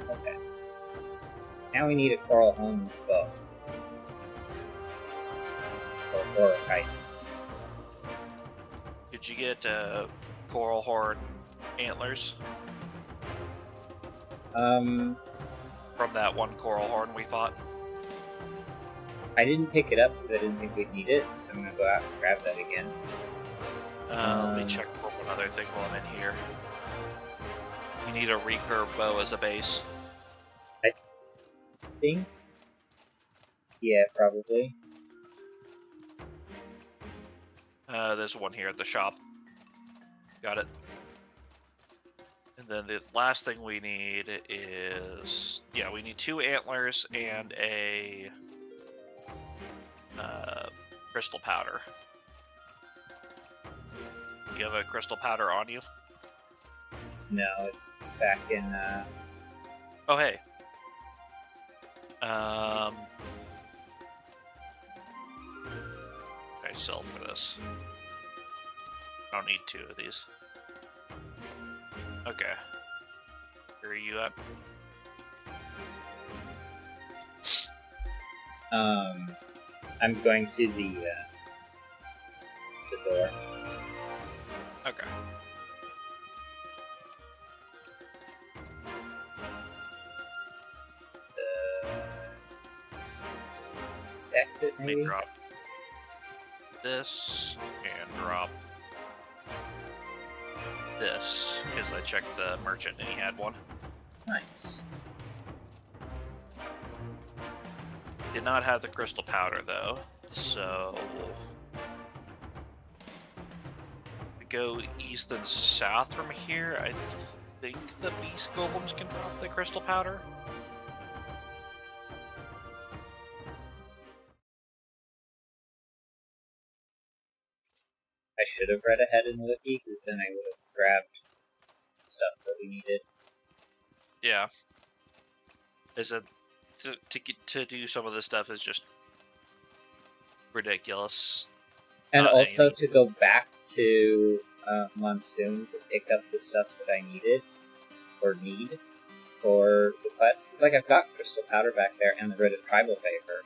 Okay. Now we need a Coral Home bow. Or a kite. Did you get Coral Horn antlers? From that one Coral Horn we fought? I didn't pick it up because I didn't think we'd need it, so I'm gonna go out and grab that again. Let me check for one other thing while I'm in here. You need a recurve bow as a base. I think? Yeah, probably. There's one here at the shop. Got it. And then the last thing we need is... Yeah, we need 2 antlers and a... crystal powder. You have a crystal powder on you? No, it's back in, Oh, hey. I sell for this. I don't need 2 of these. Okay. Where are you at? I'm going to the door. Okay. Let's exit, Let me maybe? drop this and drop this, because I checked the merchant and he had one. Nice. Did not have the crystal powder though, so we go east and south from here. I think the beast golems can drop the crystal powder. I should have read ahead in Wiki, because then I would have grabbed stuff that we needed. Yeah. Is it to do some of this stuff is just ridiculous. And Not also anything. to go back to Monsoon to pick up the stuff that I needed, or need, for the quest. Because, like, I've got crystal powder back there and the writ of tribal favor,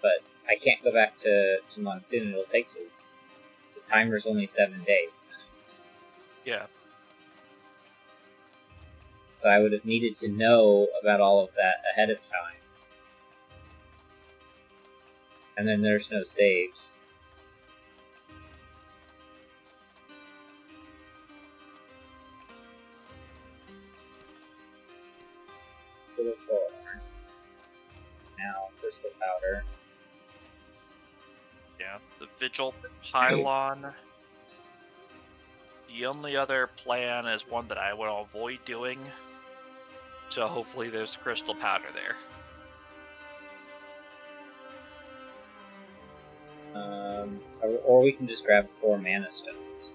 but I can't go back to Monsoon, it'll take too. The timer's only 7 days. Yeah. So I would have needed to know about all of that ahead of time. And then there's no saves. Little Horn. Now, crystal powder. Yeah. The Vigil Pylon. The only other plan is one that I would avoid doing. So hopefully there's crystal powder there. Or we can just grab 4 mana stones.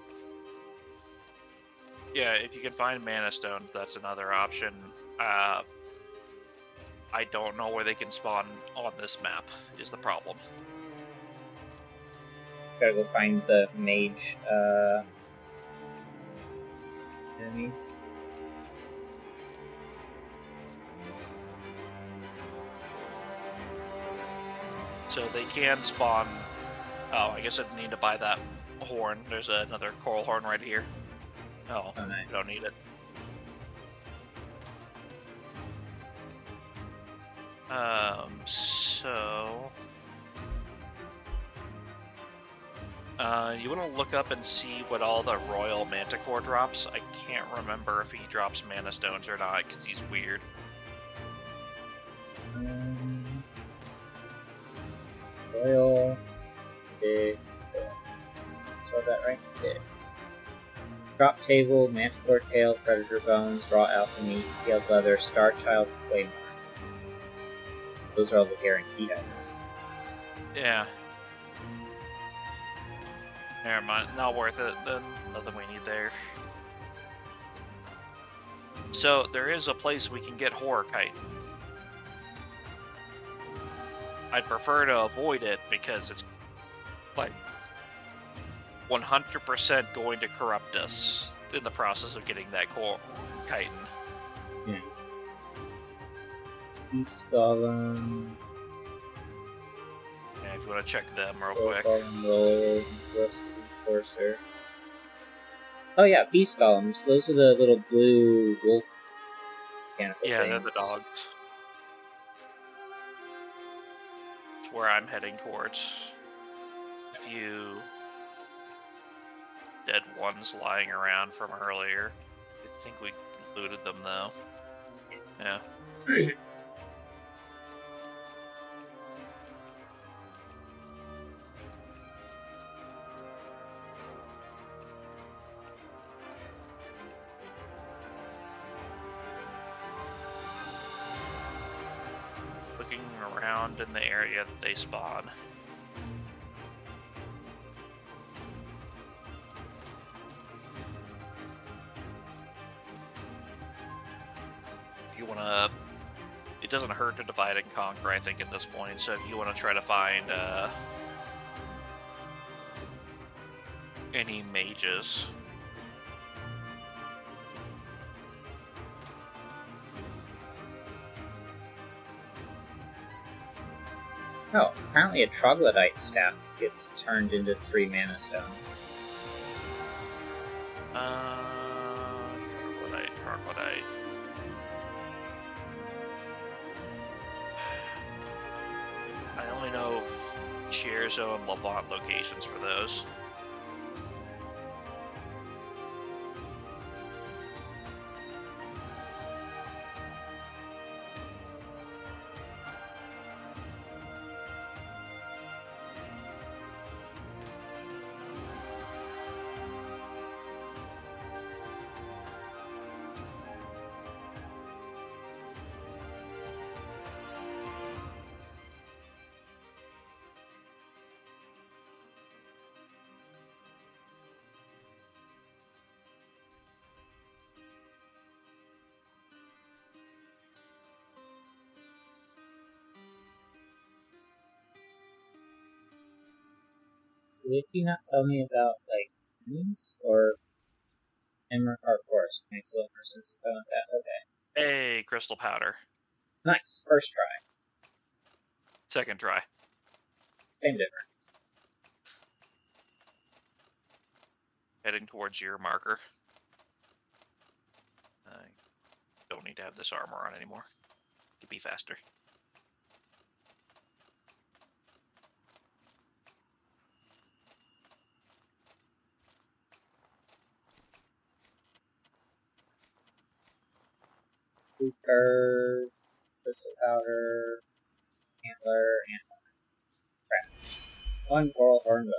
Yeah, if you can find mana stones, that's another option. I don't know where they can spawn on this map, is the problem. Gotta go find the mage enemies. So they can spawn... Oh, I guess I need to buy that horn. There's another coral horn right here. Oh, nice. Don't need it. So... you want to look up and see what all the Royal Manticore drops? I can't remember if he drops Mana Stones or not, because he's weird. Royal Big. That's spelled that right? Did. Drop table, manticore tail, predator bones, raw alchemy, scaled leather, star child, claymore. Those are all the guaranteed items. Yeah. Never mind. Not worth it. Then nothing we need there. So there is a place we can get horror kite. I'd prefer to avoid it because it's like 100% going to corrupt us in the process of getting that core chitin. Yeah. Beast Golem. Yeah, if you want to check them real Soul quick. Golem Roller, Rust Enforcer. Oh yeah, Beast Golems. Those are the little blue wolf mechanical Yeah, things. they're the dogs. It's where I'm heading towards. A few dead ones lying around from earlier. I think we looted them though. Yeah. Looking around in the area that they spawn. If you want to, it doesn't hurt to divide and conquer, I think, at this point. So if you want to try to find any mages. Oh, apparently a troglodyte staff gets turned into 3 mana stones. Troglodyte. I only know Chierzo and Levant locations for those. Did you not tell me about, like, enemies? Or Emerald or Forest makes a little more sense if I want that. Okay. Hey, crystal powder. Nice. First try. Second try. Same difference. Heading towards your marker. I don't need to have this armor on anymore. Could be faster. Cooper, crystal powder, antler, and crap. One coral hornbill.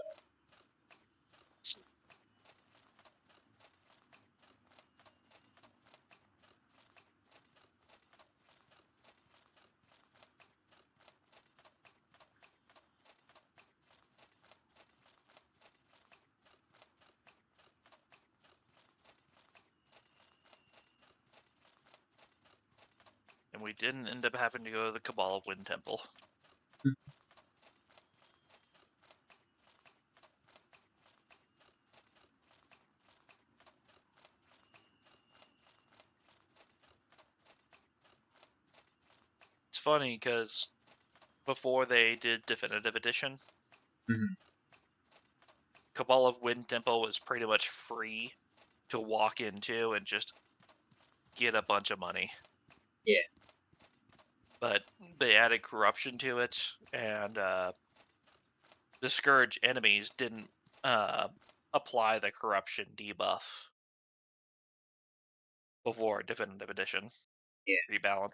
And we didn't end up having to go to the Cabal of Wind Temple. It's funny because before they did Definitive Edition, Cabal of Wind Temple was pretty much free to walk into and just get a bunch of money. Yeah. But they added corruption to it, and discourage enemies didn't apply the corruption debuff before Definitive Edition. Yeah. Rebalance.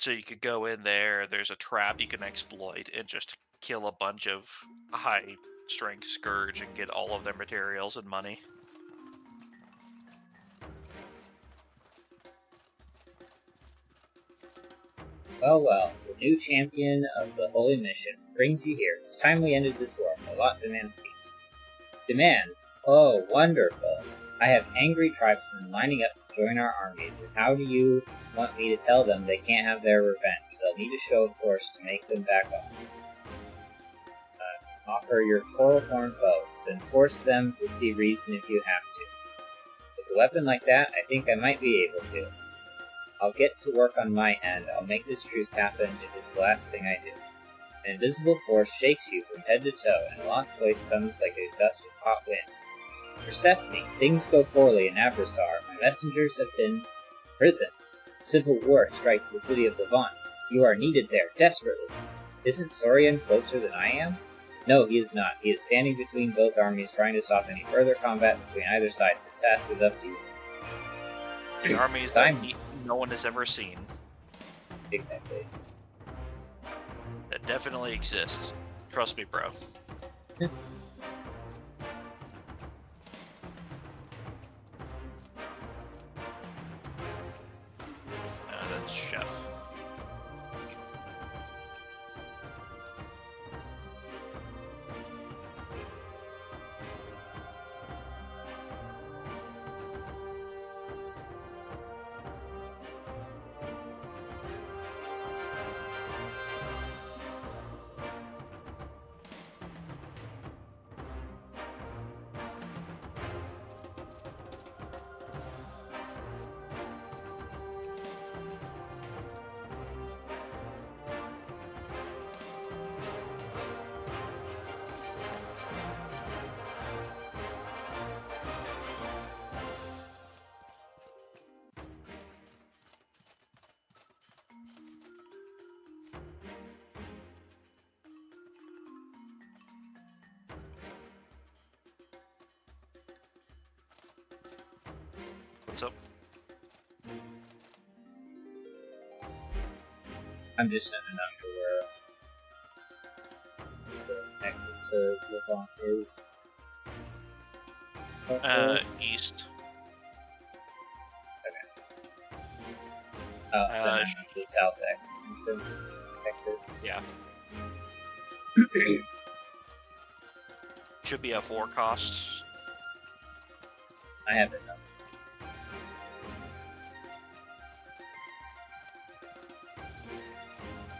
So you could go in there, there's a trap you can exploit, and just kill a bunch of high strength Scourge and get all of their materials and money. Well, the new champion of the Holy Mission brings you here. It's time we ended this war. A lot demands peace. Demands? Oh, wonderful. I have angry tribesmen lining up to join our armies, and how do you want me to tell them they can't have their revenge? They'll need a show of force to make them back off. Offer your coral horn bow, then force them to see reason if you have to. With a weapon like that, I think I might be able to. I'll get to work on my end. I'll make this truce happen if it's the last thing I do. An invisible force shakes you from head to toe, and Lot's voice comes like a gust of hot wind. Persephone, things go poorly in Abrasar. My messengers have been imprisoned. Civil war strikes the city of Levant. You are needed there, desperately. Isn't Saurian closer than I am? No, he is not. He is standing between both armies, trying to stop any further combat between either side. This task is up to you. The armies that no one has ever seen. Exactly. That definitely exists. Trust me, bro. That's Chef. What's up? I'm just in an underwear. The exit to Levant is. East. Okay. Then the south exit. Yeah. Should be a 4 cost. I have it up.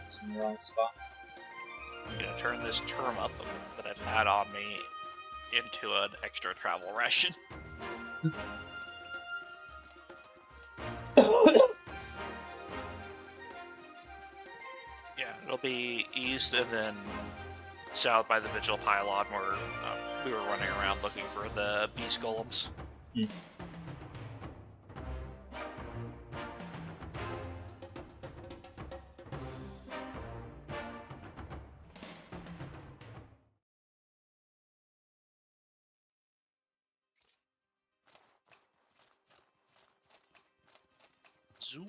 It's in the wrong spot. I'm gonna turn this term up that I've had on me into an extra travel ration. Yeah, it'll be east and then south by the Vigil Pylon where we were running around looking for the beast golems. Mm. Zoo.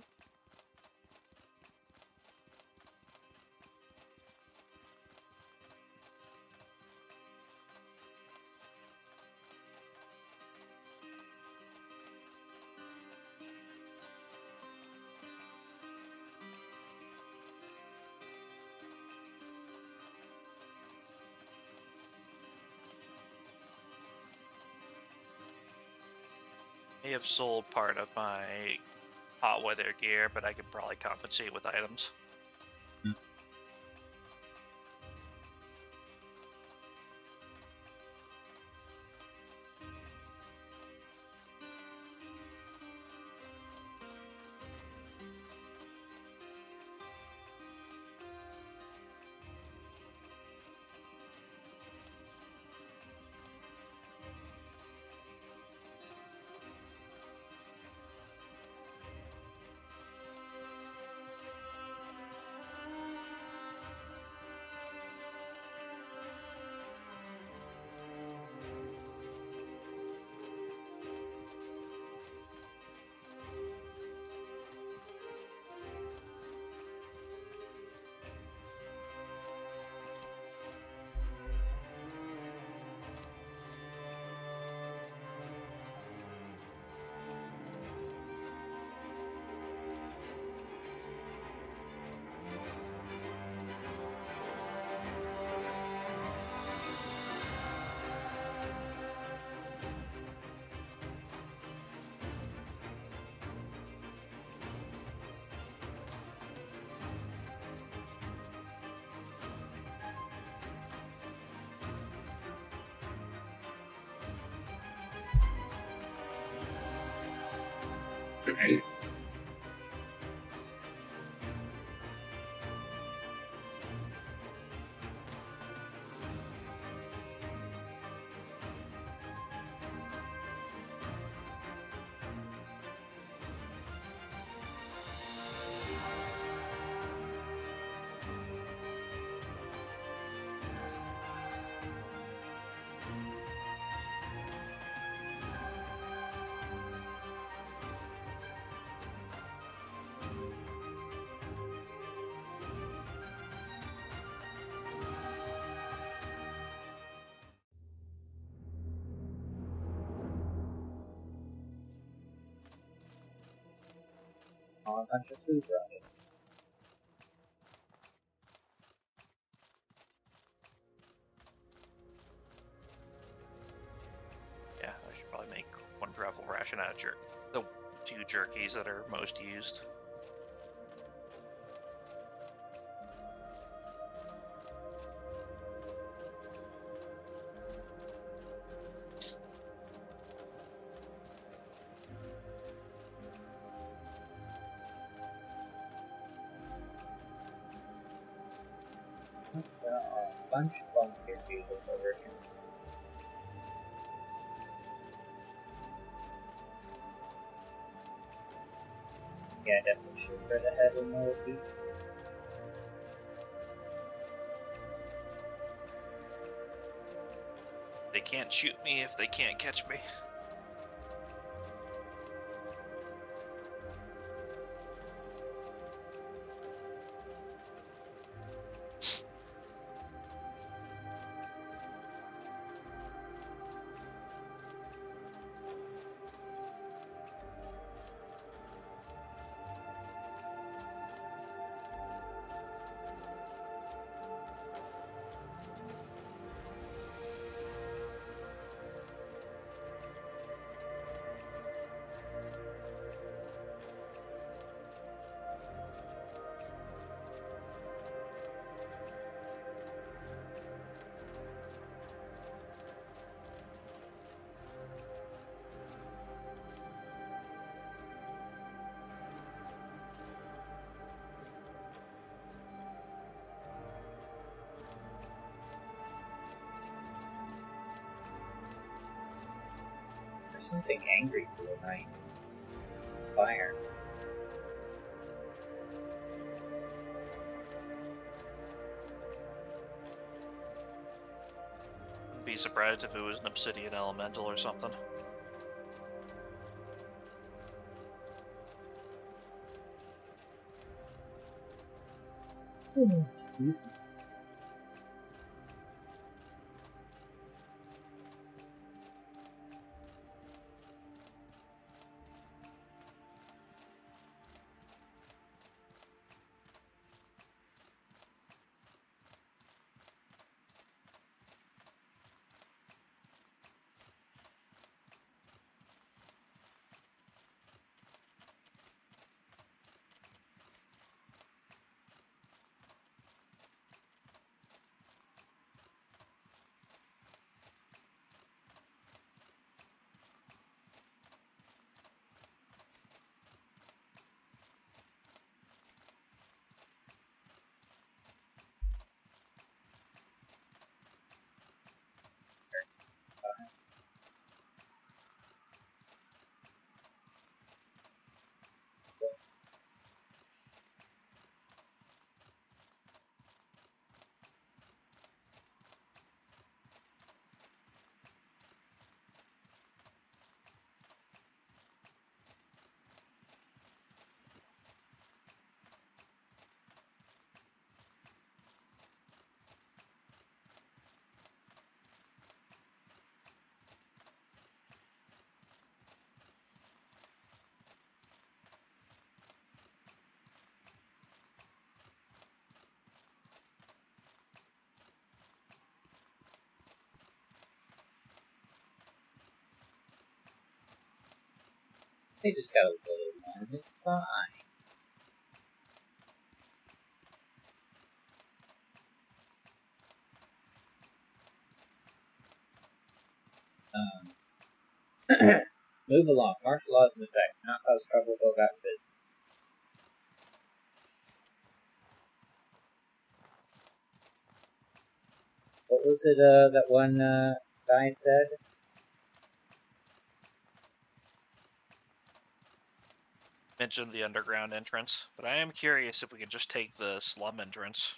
I have sold part of my hot weather gear, but I could probably compensate with items. On a bunch of food rockets. Yeah, I should probably make one travel ration out of the 2 jerkies that are most used. There are a bunch of volunteer vehicles over here. Yeah, I definitely should spread ahead in the beach. They can't shoot me if they can't catch me. There's something angry through the night. Fire. Be surprised if it was an obsidian elemental or something. Excuse me. They just got a little warm. It's fine. Move along. Martial laws in effect. Not cause trouble, go about business. What was it that one guy said? Mentioned the underground entrance, but I am curious if we could just take the slum entrance.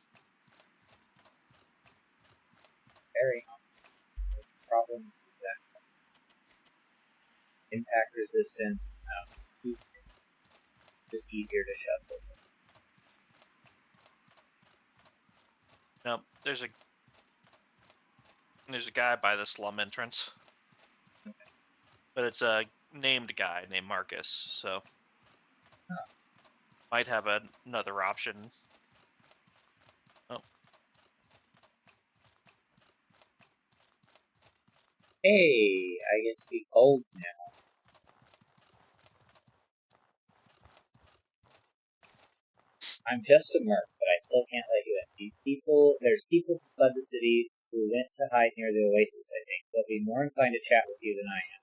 Very problems, exactly. Impact resistance, just easier to shove. Nope, there's a guy by the slum entrance. Okay. But it's a named guy named Marcus, so might have another option. Oh. Hey, I get to be cold now. I'm just a merc, but I still can't let you in. There's people who fled the city who went to hide near the oasis, I think. They'll be more inclined to chat with you than I am.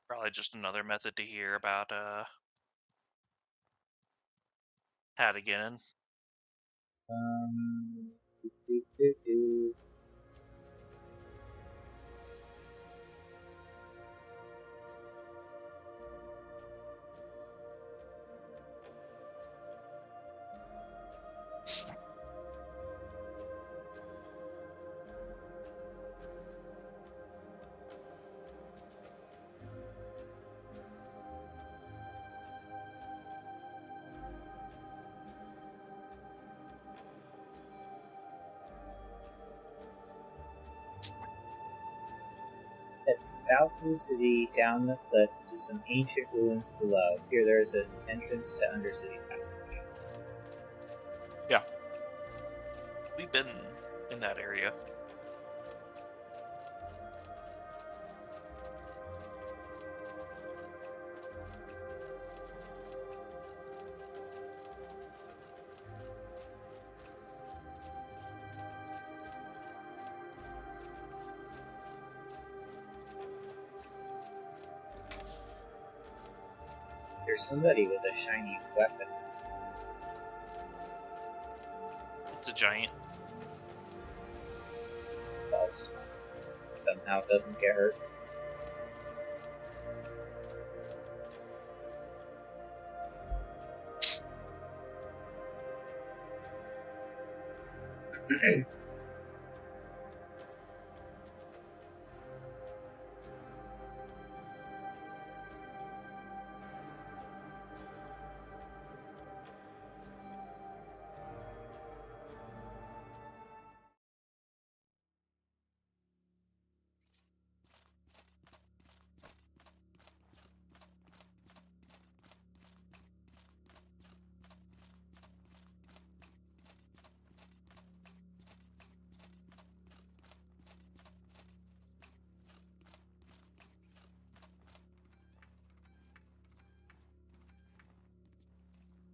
Probably just another method to hear about how to get in. At the south of the city, down the cliff to some ancient ruins below. Here there is an entrance to Undercity Passage. Yeah. We've been in that area. There's somebody with a shiny weapon. It's a giant. False. Somehow it doesn't get hurt.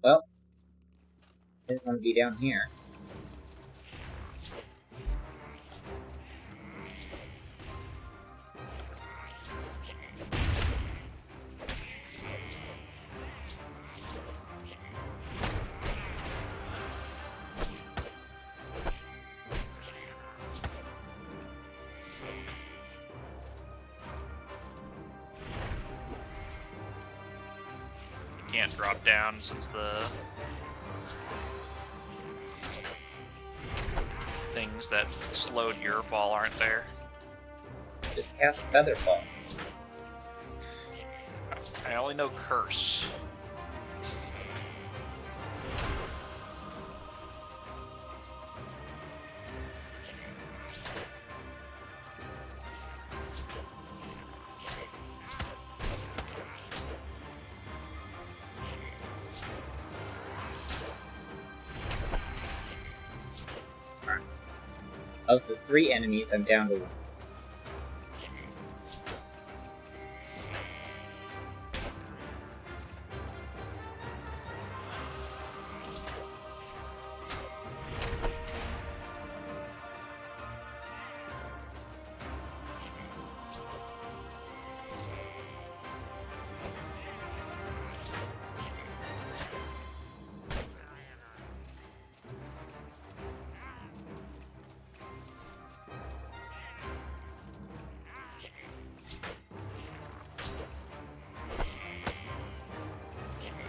Well, I didn't want to be down here. Can't drop down since the things that slowed your fall aren't there. Just cast Featherfall. I only know Curse. Of the 3 enemies, I'm down to 1.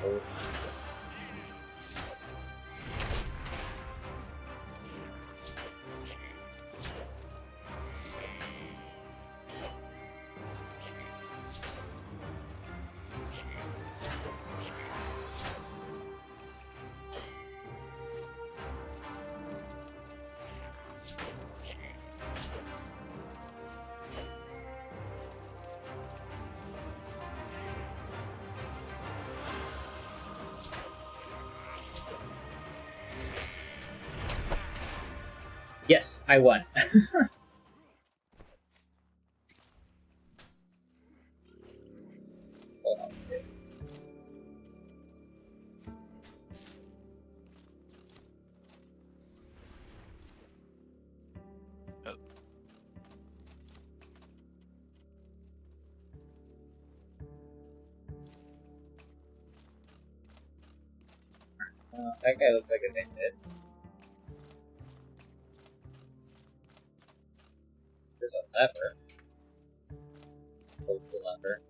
Oh. Yes, I won. Hold on, too. Oh. That guy looks like a bandit. There's a lever. What's the lever?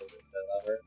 Is it the lever?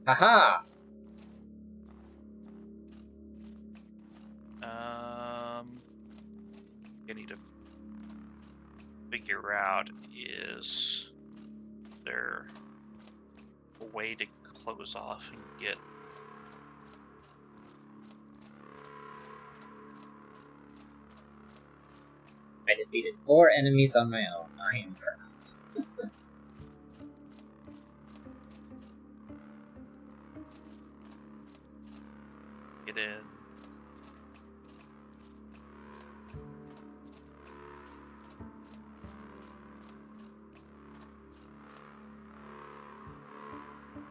Haha! I need to figure out, is there a way to close off and get... I defeated 4 enemies on my own. I am impressed. Get in.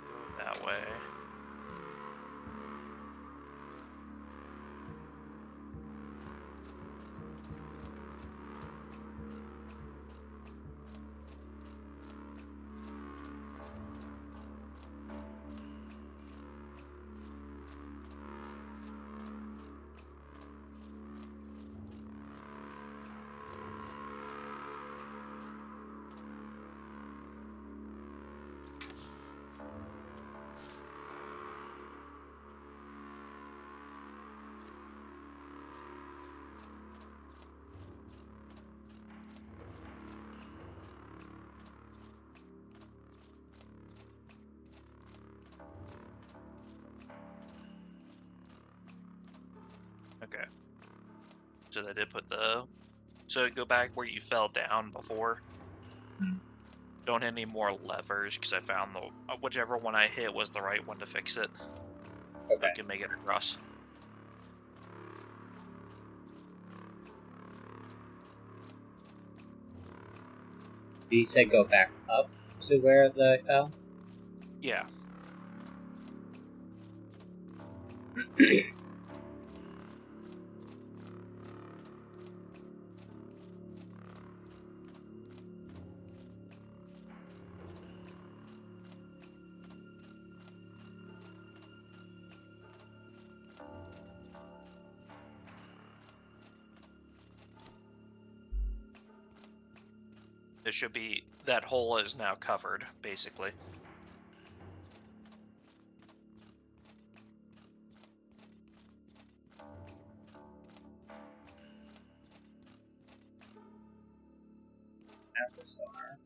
Go that way. Okay. So they did put the... So go back where you fell down before. Don't hit any more levers, because I found the whichever one I hit was the right one to fix it. Okay. So I can make it across. You said go back up to where I fell? Yeah. There should be... That hole is now covered, basically. Bizarre.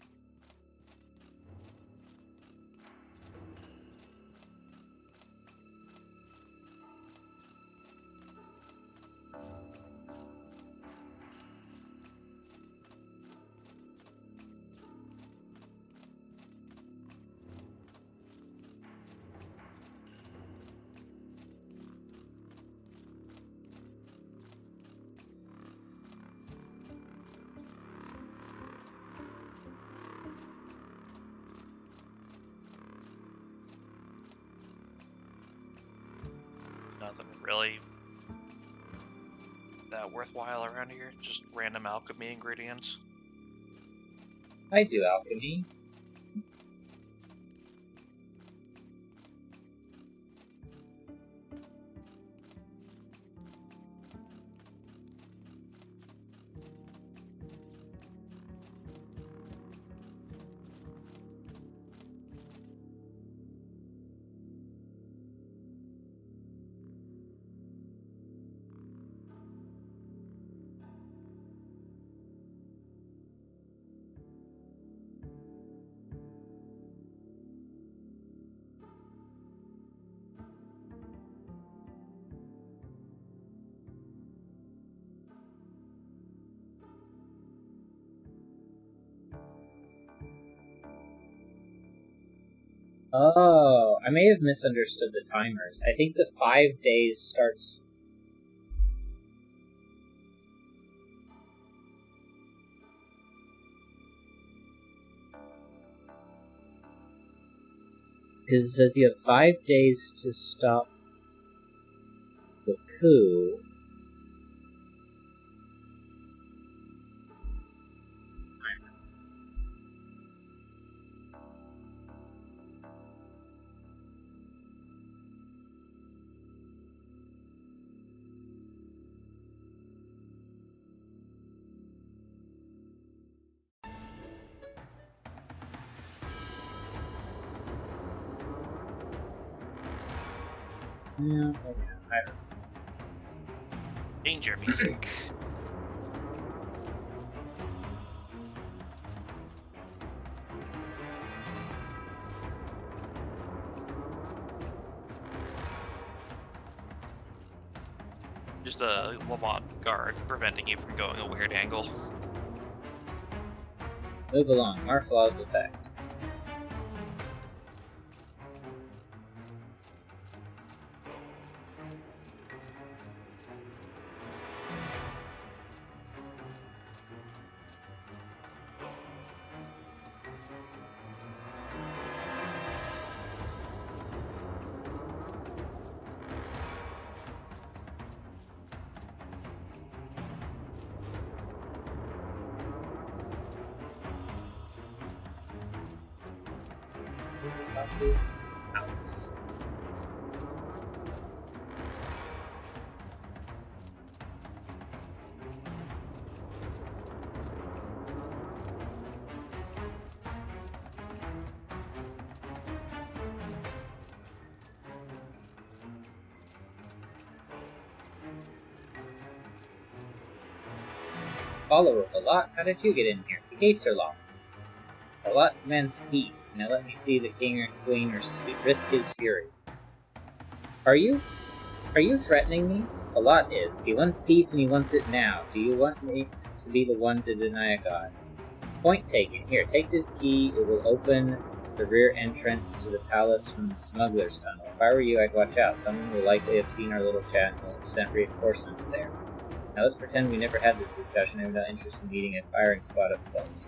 nothing really that worthwhile around here. Just random alchemy ingredients. I do alchemy. Oh, I may have misunderstood the timers. I think the 5 days starts... Because it says you have 5 days to stop the coup. Yeah, I don't know. Danger music. Just a Lamont guard preventing you from going a weird angle. Move along. Marflaw's effect. House. Follower of Alot, how did you get in here? The gates are locked. Alot demands peace. Now let me see the king or queen risk his fury. Are you threatening me? Alot is. He wants peace and he wants it now. Do you want me to be the one to deny a god? Point taken. Here, take this key. It will open the rear entrance to the palace from the smuggler's tunnel. If I were you, I'd watch out. Someone will likely have seen our little chat and will have sent reinforcements there. Now let's pretend we never had this discussion and we're not interested in meeting a firing squad up close.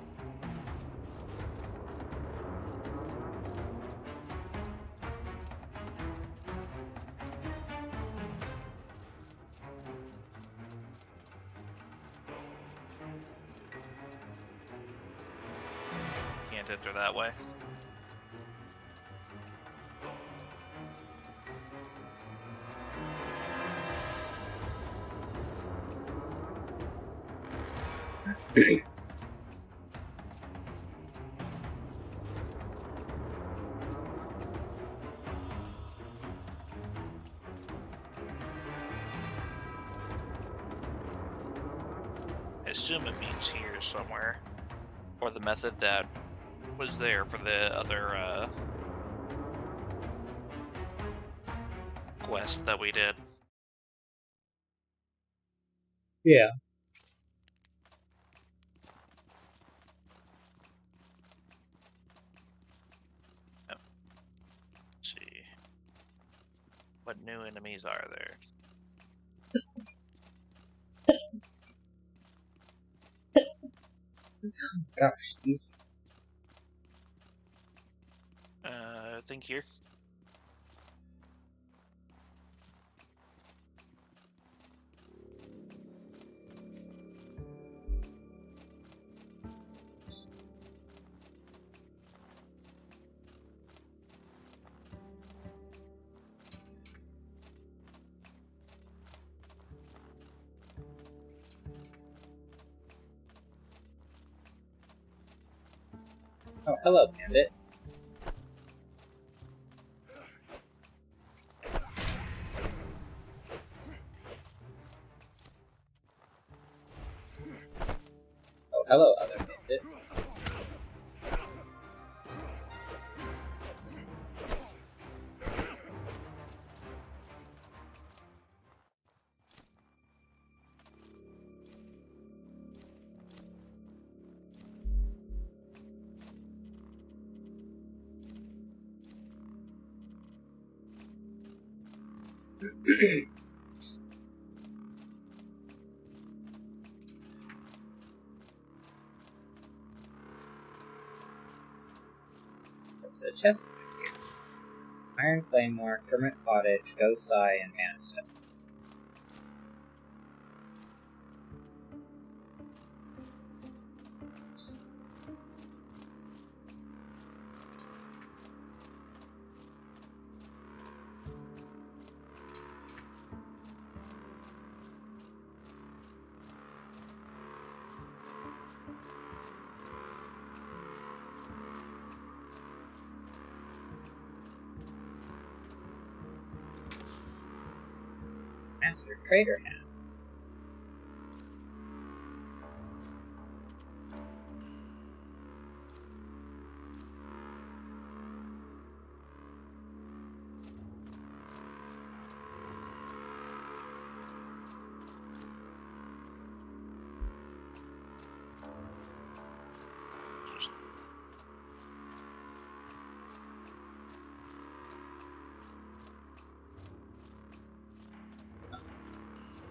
Can't enter that way. I assume it means here somewhere. Or the method that was there for the other quest that we did. Yeah. Let's see. What new enemies are there? Gosh, these... I think here. Oh, hello, Bandit. Oh, hello, other Bandit. There's a chest here. Iron Claymore, Kermit Cottage, Ghost Eye, and Mana Stone. Master Trader Hat.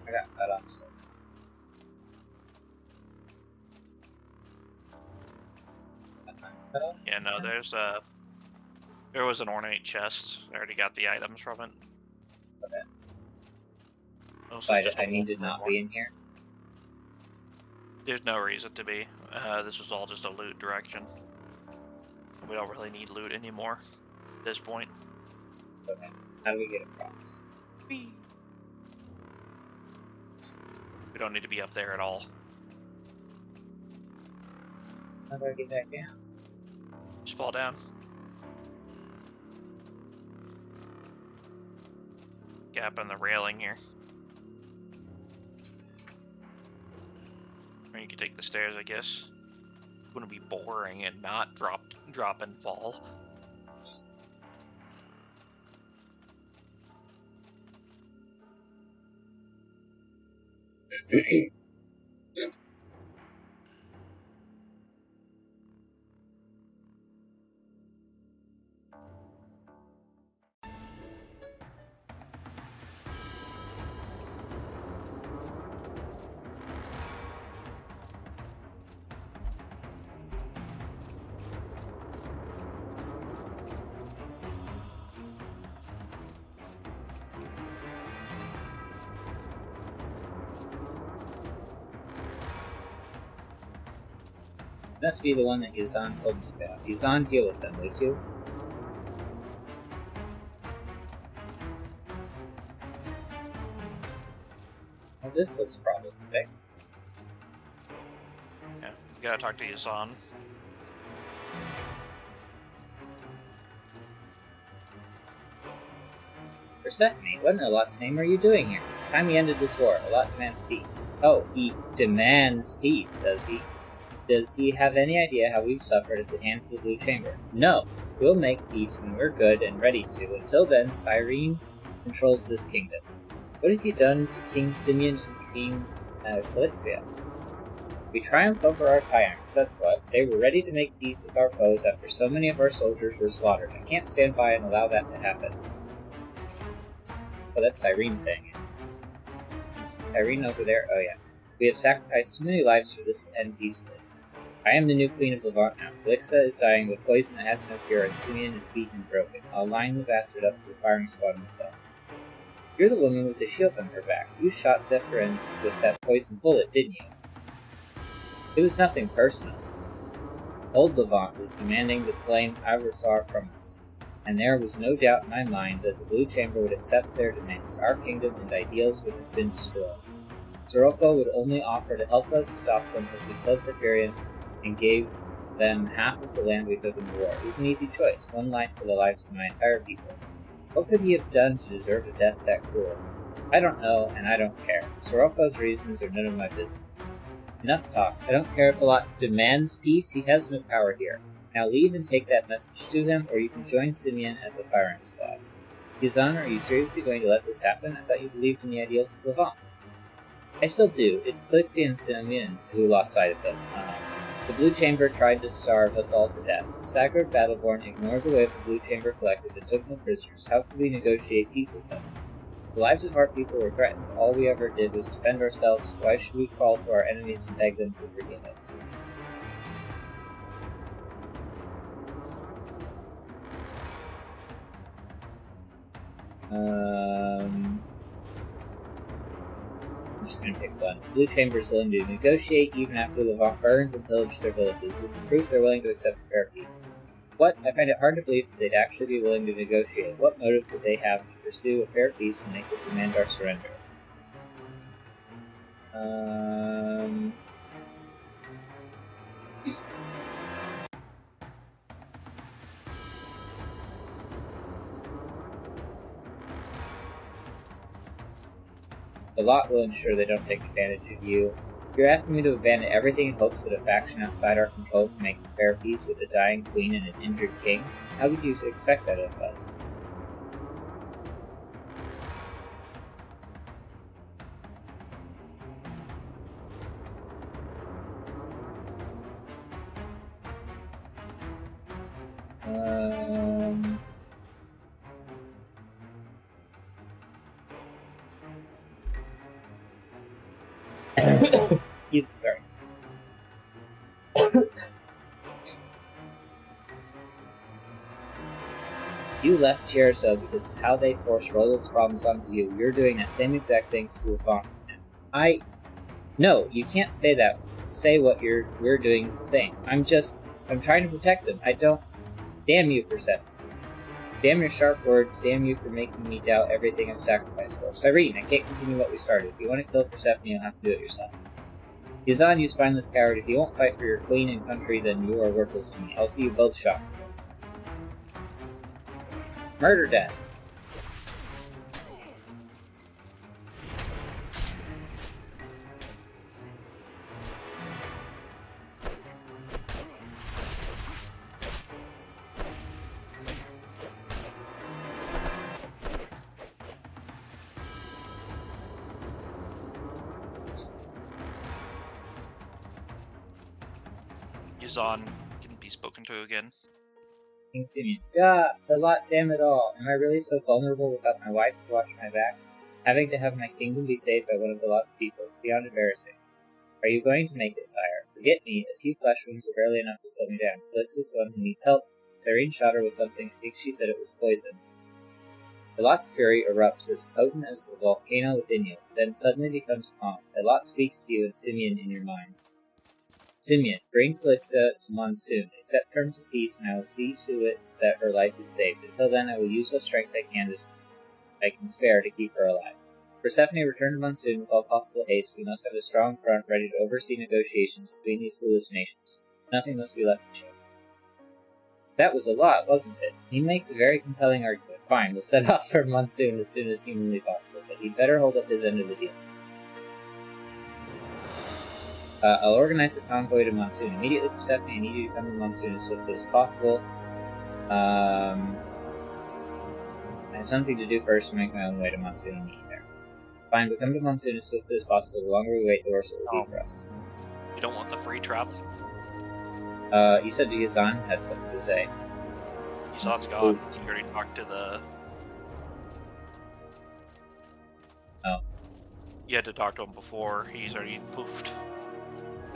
I got cut off, so. Yeah, no, there was an ornate chest. I already got the items from it. Okay. Also, I need to not be in here. There's no reason to be. This was all just a loot direction. We don't really need loot anymore at this point. Okay. How do we get across? We don't need to be up there at all. How do I get back down? Just fall down. Gap in the railing here. Or you could take the stairs, I guess. Wouldn't be boring and not drop and fall. Must be the one that Yazan told me about. Yazan, deal with them, would you? Well, this looks problematic. Yeah, you gotta talk to Yazan. Persephone, what in Allot's name are you doing here? It's time we ended this war. Allot demands peace. Oh, he demands peace, does he? Does he have any idea how we've suffered at the hands of the Blue Chamber? No! We'll make peace when we're good and ready to. Until then, Cyrene controls this kingdom. What have you done to King Simeon and Queen Felixia? We triumphed over our tyrants, that's what. They were ready to make peace with our foes after so many of our soldiers were slaughtered. I can't stand by and allow that to happen. Oh, that's Cyrene saying it. Cyrene over there? Oh yeah. We have sacrificed too many lives for this to end peacefully. I am the new queen of Levant now. Felixa is dying with poison that has no cure, and Simeon is beaten and broken. I'll line the bastard up to the firing squad myself. You're the woman with the shield on her back. You shot Zephyrin with that poisoned bullet, didn't you? It was nothing personal. Old Levant was demanding the claim Iversar from us, and there was no doubt in my mind that the Blue Chamber would accept their demands. Our kingdom and ideals would have been destroyed. Sirocco would only offer to help us stop them if we killed Zephyrian and gave them half of the land we took in the war. It was an easy choice, one life for the lives of my entire people. What could he have done to deserve a death that cruel? I don't know, and I don't care. Soroko's reasons are none of my business. Enough talk. I don't care if Alot demands peace, he has no power here. Now leave and take that message to him, or you can join Simeon at the firing squad. Yazan, are you seriously going to let this happen? I thought you believed in the ideals of Levant. I still do. It's Calixia and Simeon who lost sight of them. The Blue Chamber tried to starve us all to death. The Sagard Battleborn ignored the way of the Blue Chamber Collective and took no prisoners. How could we negotiate peace with them? The lives of our people were threatened. All we ever did was defend ourselves. Why should we crawl to our enemies and beg them to forgive us? I'm just gonna pick one. The Blue Chamber is willing to negotiate even after Levant burned and pillaged their villages. This proves they're willing to accept a fair peace. What? I find it hard to believe that they'd actually be willing to negotiate. What motive could they have to pursue a fair peace when they could demand our surrender? The lot will ensure they don't take advantage of you. You're asking me to abandon everything in hopes that a faction outside our control can make a fair peace with a dying queen and an injured king? How could you expect that of us? Sorry. You left Cheriso because of how they forced Roland's problems onto you. You're doing that same exact thing to Levant. No, you can't say that. Say what we're doing is the same. I'm trying to protect them. Damn you, Persephone. Damn your sharp words, damn you for making me doubt everything I've sacrificed for. Cyrene, I can't continue what we started. If you want to kill Persephone, you'll have to do it yourself. Yazan, you spineless coward, if you won't fight for your queen and country, then you are worthless to me. I'll see you both shot for this. Murder death. Yazan can be spoken to again. King Simeon. God, the lot, damn it all. Am I really so vulnerable without my wife to watch my back? Having to have my kingdom be saved by one of the lot's people is beyond embarrassing. Are you going to make it, sire? Forget me. A few flesh wounds are barely enough to slow me down. Calixtus is the one who needs help. Cyrene shot her with something. I think she said it was poison. The lot's fury erupts as potent as the volcano within you, then suddenly becomes calm. The lot speaks to you and Simeon in your minds. Simeon, bring Calixia to Monsoon. Accept terms of peace, and I will see to it that her life is saved. Until then, I will use what strength I can spare to keep her alive. Persephone, return to Monsoon with all possible haste. We must have a strong front ready to oversee negotiations between these foolish nations. Nothing must be left to chance. That was a lot, wasn't it? He makes a very compelling argument. Fine, we'll set off for Monsoon as soon as humanly possible, but he'd better hold up his end of the deal. I'll organize a convoy to Monsoon. Immediately, Persephone, I need you to come to Monsoon as swiftly as possible. I have something to do first to make my own way to Monsoon and meet you there. Fine, but come to Monsoon as swiftly as possible. The longer we wait, the worse it will be for us. You don't want the free travel? You said Yazan had something to say. Yazan's gone. You already talked to the... Oh. You had to talk to him before. He's already poofed.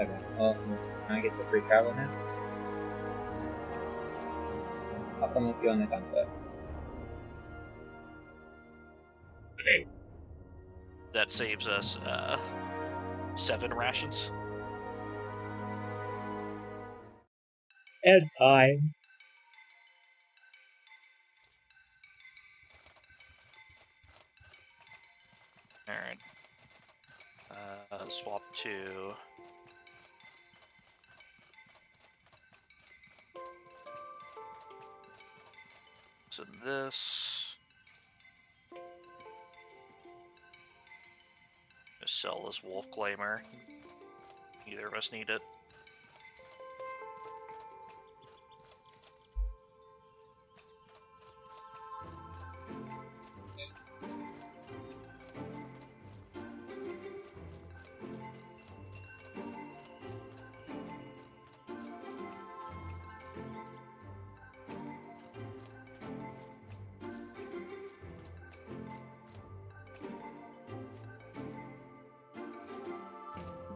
Okay, well, can I get the free travel now? I'll come with you on the convoy. That saves us 7 rations. And time. Alright. Swap to... So this. Just sell this wolf claimer. Neither of us need it.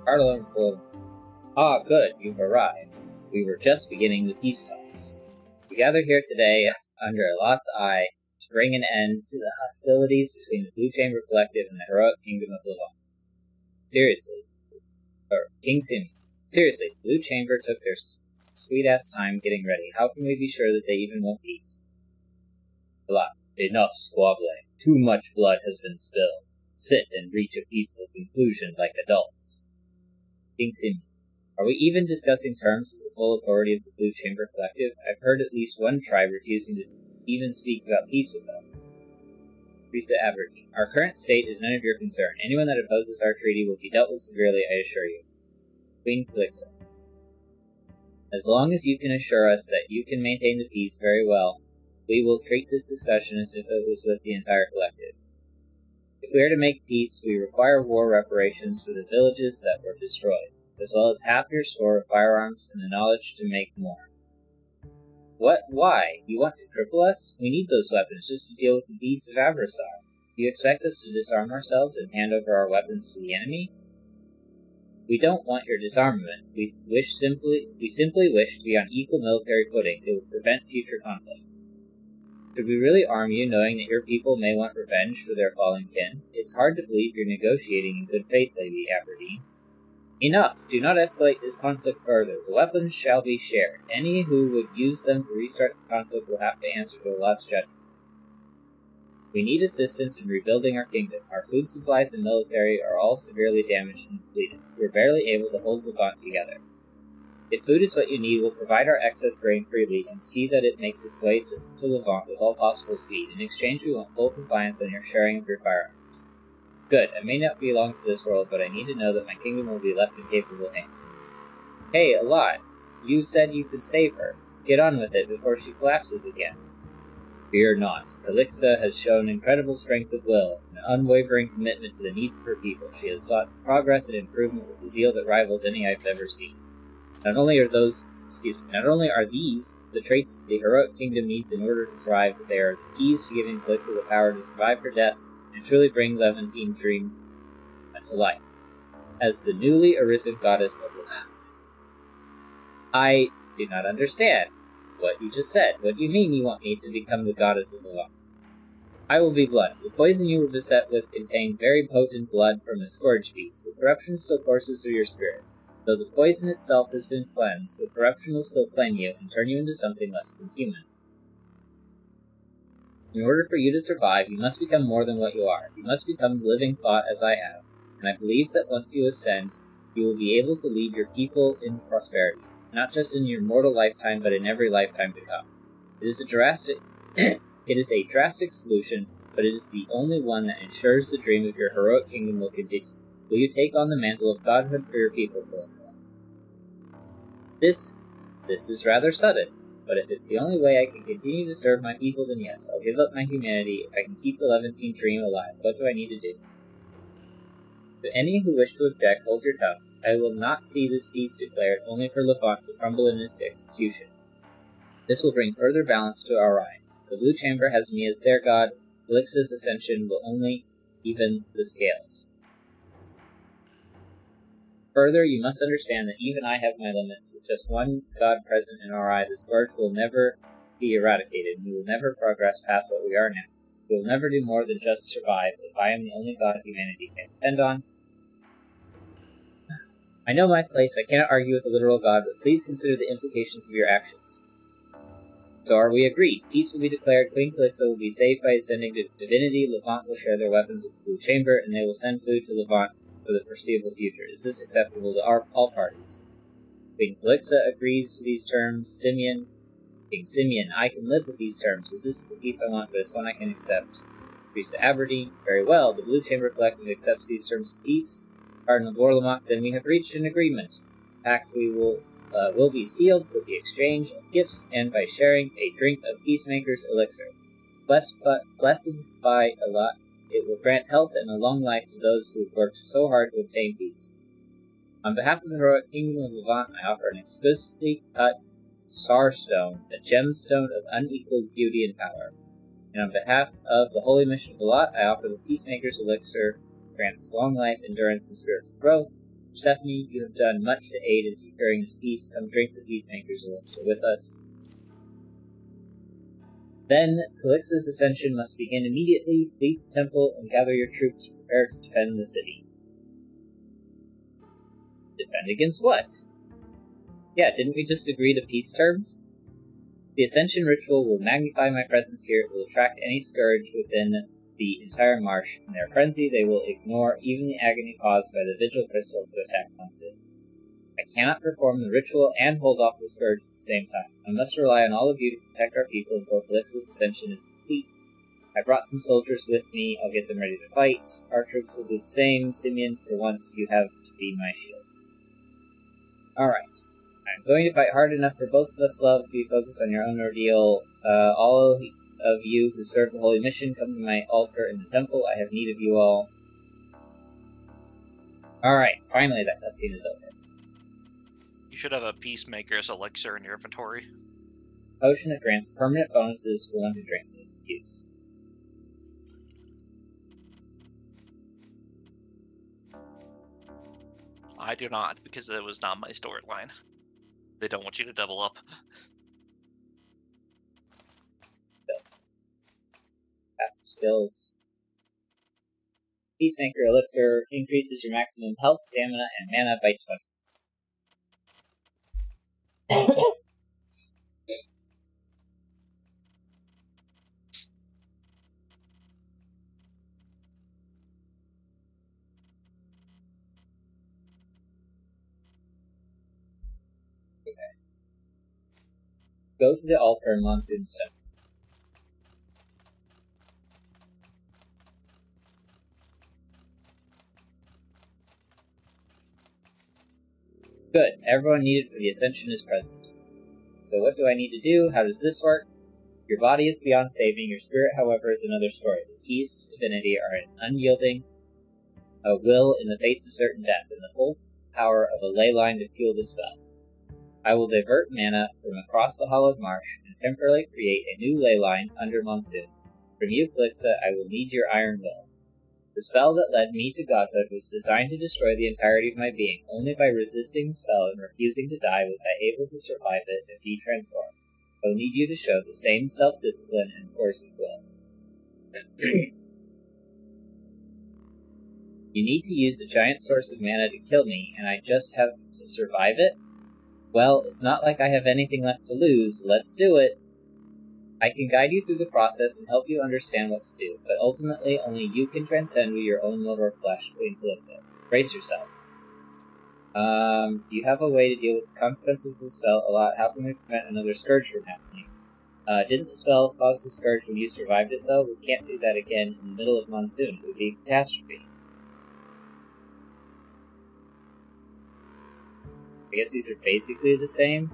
Arlen will. Ah, good, you've arrived. We were just beginning the peace talks. We gather here today, under Lot's eye, to bring an end to the hostilities between the Blue Chamber Collective and the heroic kingdom of Levant. King Simeon. Seriously, the Blue Chamber took their sweet-ass time getting ready. How can we be sure that they even want peace? Lot. Enough squabbling. Too much blood has been spilled. Sit and reach a peaceful conclusion like adults. King Simeon. Are we even discussing terms of the full authority of the Blue Chamber Collective? I've heard at least one tribe refusing to even speak about peace with us. Risa Aberdeen. Our current state is none of your concern. Anyone that opposes our treaty will be dealt with severely, I assure you. Queen Calixa. As long as you can assure us that you can maintain the peace very well, we will treat this discussion as if it was with the entire collective. If we are to make peace, we require war reparations for the villages that were destroyed, as well as half your store of firearms and the knowledge to make more. What? Why? You want to cripple us? We need those weapons just to deal with the beasts of Abrasar. Do you expect us to disarm ourselves and hand over our weapons to the enemy? We don't want your disarmament. We simply wish to be on equal military footing that would prevent future conflict. Should we really arm you knowing that your people may want revenge for their fallen kin? It's hard to believe you're negotiating in good faith, Lady Aberdeen. Enough! Do not escalate this conflict further. The weapons shall be shared. Any who would use them to restart the conflict will have to answer to Lot's judgment. We need assistance in rebuilding our kingdom. Our food supplies and military are all severely damaged and depleted. We're barely able to hold Levant together. If food is what you need, we'll provide our excess grain freely and see that it makes its way to Levant with all possible speed. In exchange, we want full compliance on your sharing of your firearms. Good. I may not belong to this world, but I need to know that my kingdom will be left in capable hands. Hey, Alot, you said you could save her. Get on with it before she collapses again. Fear not. Calixa has shown incredible strength of will and an unwavering commitment to the needs of her people. She has sought progress and improvement with a zeal that rivals any I've ever seen. Not only are these the traits that the heroic kingdom needs in order to thrive, but they are the keys to giving Calixa the power to survive her death and truly bring Levantine dream to life. As the newly arisen goddess of Levant. I do not understand what you just said. What do you mean you want me to become the goddess of Levant? I will be blunt. The poison you were beset with contained very potent blood from a scourge beast. The corruption still courses through your spirit. Though the poison itself has been cleansed, the corruption will still claim you and turn you into something less than human. In order for you to survive, you must become more than what you are. You must become the living thought as I have, and I believe that once you ascend, you will be able to lead your people in prosperity, not just in your mortal lifetime, but in every lifetime to come. It is a drastic solution, but it is the only one that ensures the dream of your heroic kingdom will continue. Will you take on the mantle of godhood for your people, Calixa? This is rather sudden, but if it's the only way I can continue to serve my people, then yes, I'll give up my humanity. If I can keep the Levantine dream alive, what do I need to do? To any who wish to object, hold your tongues. I will not see this peace declared only for Levant to crumble in its execution. This will bring further balance to our reign. The Blue Chamber has me as their god. Calixa's ascension will only even the scales. Further, you must understand that even I have my limits. With just one god present in our eye, the scourge will never be eradicated, and we will never progress past what we are now. We will never do more than just survive if I am the only god humanity can depend on. I know my place. I cannot argue with a literal god, but please consider the implications of your actions. So are we agreed? Peace will be declared, Queen Calixa will be saved by ascending to divinity, Levant will share their weapons with the Blue Chamber, and they will send food to Levant for the foreseeable future. Is this acceptable to all parties? Queen Calixa agrees to these terms. Simeon King Simeon, I can live with these terms. Is this the peace I want, but it's one I can accept. Priest of Aberdeen, very well. The Blue Chamber Collective accepts these terms of peace. Cardinal Borlamock, then we have reached an agreement. The pact will be sealed with the exchange of gifts and by sharing a drink of Peacemaker's elixir. Blessed by Allah, it will grant health and a long life to those who have worked so hard to obtain peace. On behalf of the heroic Kingdom of Levant, I offer an exquisitely cut starstone, a gemstone of unequaled beauty and power. And on behalf of the Holy Mission of Balat, I offer the Peacemaker's elixir, grants long life, endurance, and spiritual growth. Persephone, you have done much to aid in securing this peace. Come drink the Peacemaker's elixir with us. Then, Calixta's ascension must begin immediately. Leave the temple and gather your troops to prepare to defend the city. Defend against what? Yeah, didn't we just agree to peace terms? The Ascension ritual will magnify my presence here. It will attract any scourge within the entire marsh. In their frenzy, they will ignore even the agony caused by the Vigil Crystal to attack Monsoon. I cannot perform the ritual and hold off the scourge at the same time. I must rely on all of you to protect our people until Calixta's ascension is complete. I brought some soldiers with me. I'll get them ready to fight. Our troops will do the same. Simeon, for once, you have to be my shield. Alright. I'm going to fight hard enough for both of us, love. If you focus on your own ordeal, all of you who serve the Holy Mission, come to my altar in the temple. I have need of you all. Alright, finally that cutscene is over. You should have a Peacemaker's elixir in your inventory. Potion that grants permanent bonuses for one who drinks it. Use. I do not, because it was not my storyline. They don't want you to double up. Yes. Passive skills. Peacemaker Elixir increases your maximum health, stamina, and mana by 20. Go to the altar in Monsoon Stone. Good. Everyone needed for the Ascension is present. So what do I need to do? How does this work? Your body is beyond saving. Your spirit, however, is another story. The keys to divinity are an unyielding will in the face of certain death, and the full power of a ley line to fuel the spell. I will divert mana from across the hollowed marsh and temporarily create a new ley line under Monsoon. From you, Calixta, I will need your iron will. The spell that led me to godhood was designed to destroy the entirety of my being. Only by resisting the spell and refusing to die was I able to survive it and be transformed. I will need you to show the same self-discipline and force of will. You need to use a giant source of mana to kill me, and I just have to survive it? Well, it's not like I have anything left to lose. Let's do it. I can guide you through the process and help you understand what to do, but ultimately only you can transcend with your own mortal flesh, Queen Calixta. Brace yourself. You have a way to deal with the consequences of the spell. How can we prevent another scourge from happening? Didn't the spell cause the scourge when you survived it, though? We can't do that again in the middle of Monsoon. It would be a catastrophe. I guess these are basically the same.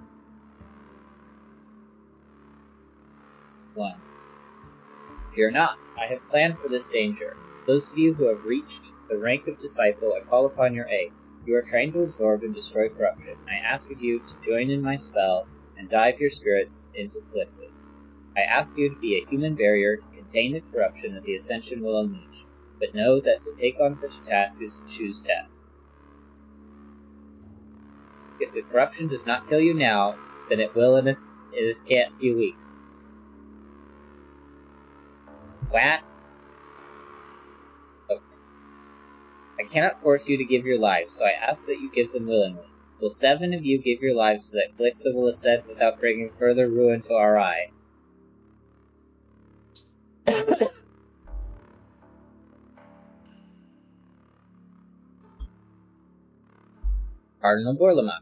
1. Fear not. I have planned for this danger. Those of you who have reached the rank of disciple, I call upon your aid. You are trained to absorb and destroy corruption. I ask of you to join in my spell and dive your spirits into Calixta's. I ask you to be a human barrier to contain the corruption that the Ascension will unleash, but know that to take on such a task is to choose death. If the corruption does not kill you now, then it will in a scant few weeks. What? Okay. I cannot force you to give your lives, so I ask that you give them willingly. Will 7 of you give your lives so that Calixta will ascend without bringing further ruin to our eye? Cardinal Borlamock,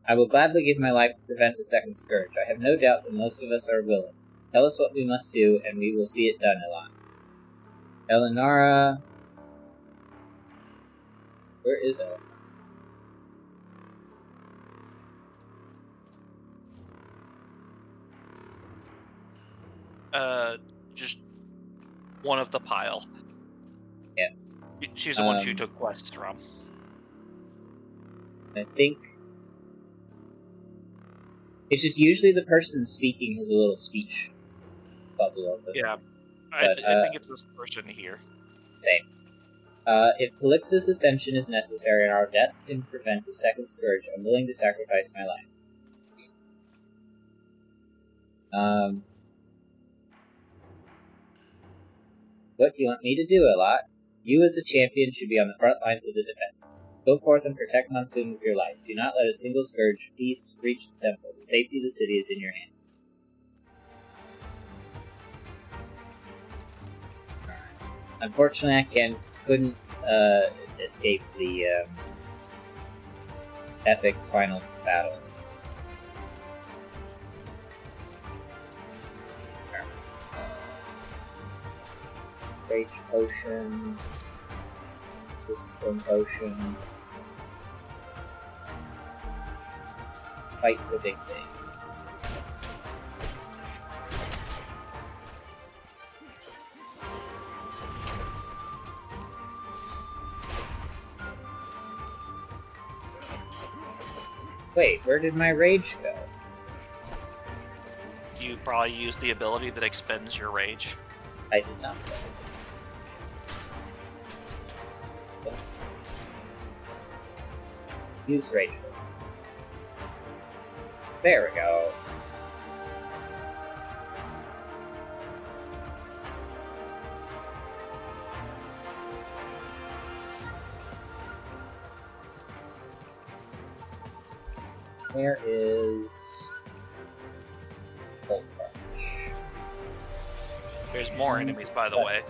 I will gladly give my life to prevent the second scourge. I have no doubt that most of us are willing. Tell us what we must do, and we will see it done, Elan. Elenara... Where is Elenara? Just one of the pile. Yeah. She's the one who took quests from. I think it's just usually the person speaking has a little speech bubble over. Yeah, I think it's this person here. Same. If Calix's ascension is necessary and our deaths can prevent a second scourge, I'm willing to sacrifice my life. What do you want me to do, Elat? You as a champion should be on the front lines of the defense. Go forth and protect Monsoon with your life. Do not let a single scourge beast reach the temple. The safety of the city is in your hands. Unfortunately, I couldn't escape the epic final battle. Rage potion, discipline potion, fight the big thing. Wait, where did my rage go? You probably used the ability that expends your rage. I did not. Use rage. There we go. Where is Bolt Crunch? There's more enemies, by the way,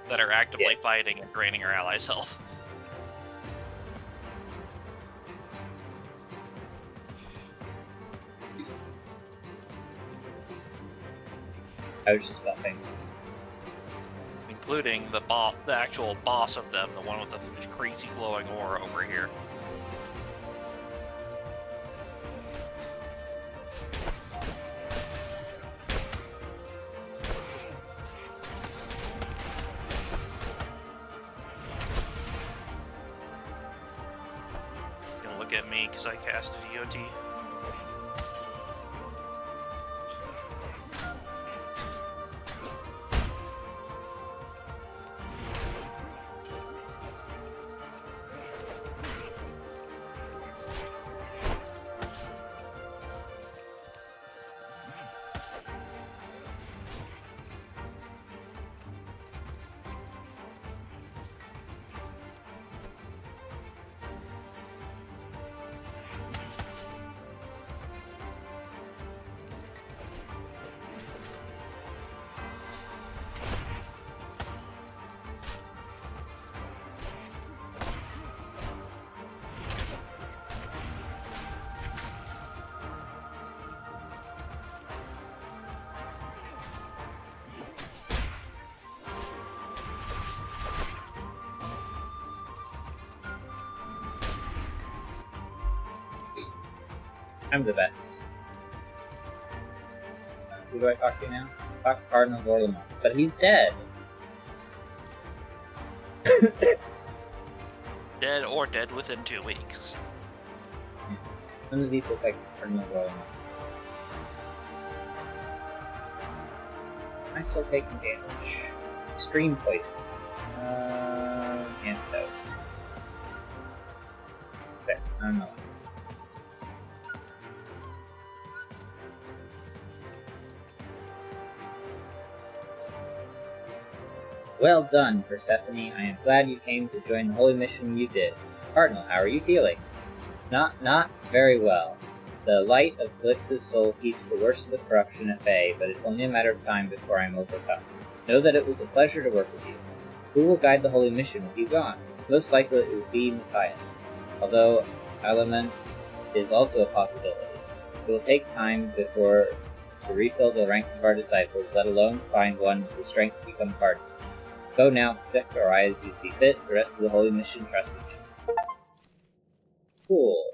that are actively fighting and draining our allies' health. I was just buffing. Including the actual boss of them, the one with the crazy glowing aura over here. Gonna look at me because I cast a DOT. I'm the best. Who do I talk to now? Talk to Cardinal Vorlamar. But he's dead! Dead or dead within 2 weeks. None of these look like Cardinal Vorlamar. Am I still taking damage? Extreme poison. Antidote. Okay, I don't know. Well done, Persephone. I am glad you came to join the holy mission you did. Cardinal, how are you feeling? Not very well. The light of Calix's soul keeps the worst of the corruption at bay, but it's only a matter of time before I am overcome. Know that it was a pleasure to work with you. Who will guide the holy mission with you gone? Most likely it will be Matthias. Although is also a possibility. It will take time before to refill the ranks of our disciples, let alone find one with the strength to become part of it. Go now, protect our eyes as you see fit. The rest of the holy mission trusts in you. Cool.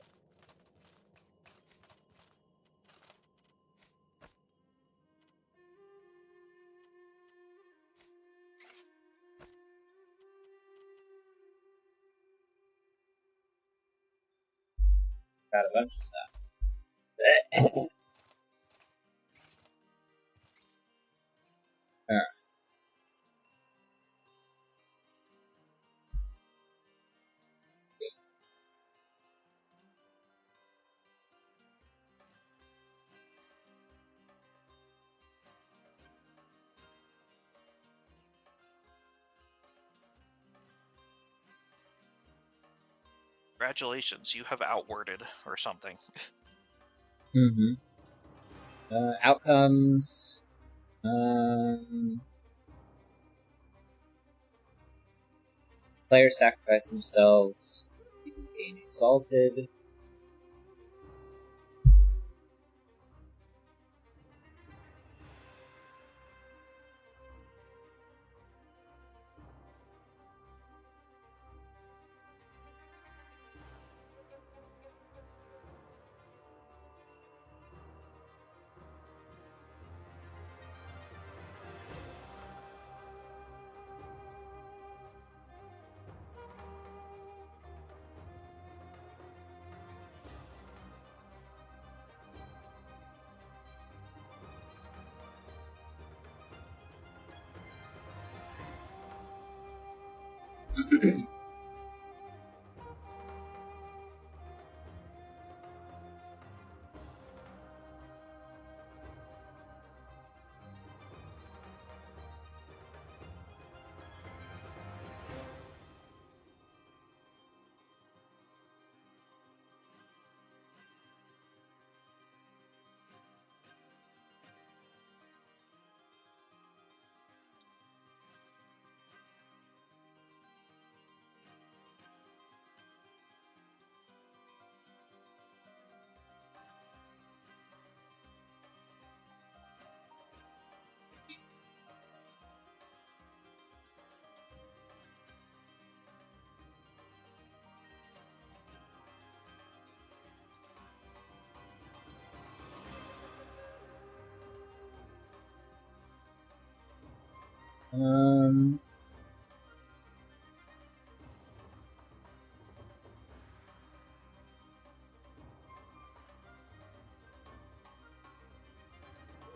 Got a bunch of stuff. Alright. Congratulations, you have outwarded or something. Mm-hmm. Outcomes. Players sacrifice themselves to gain exalted.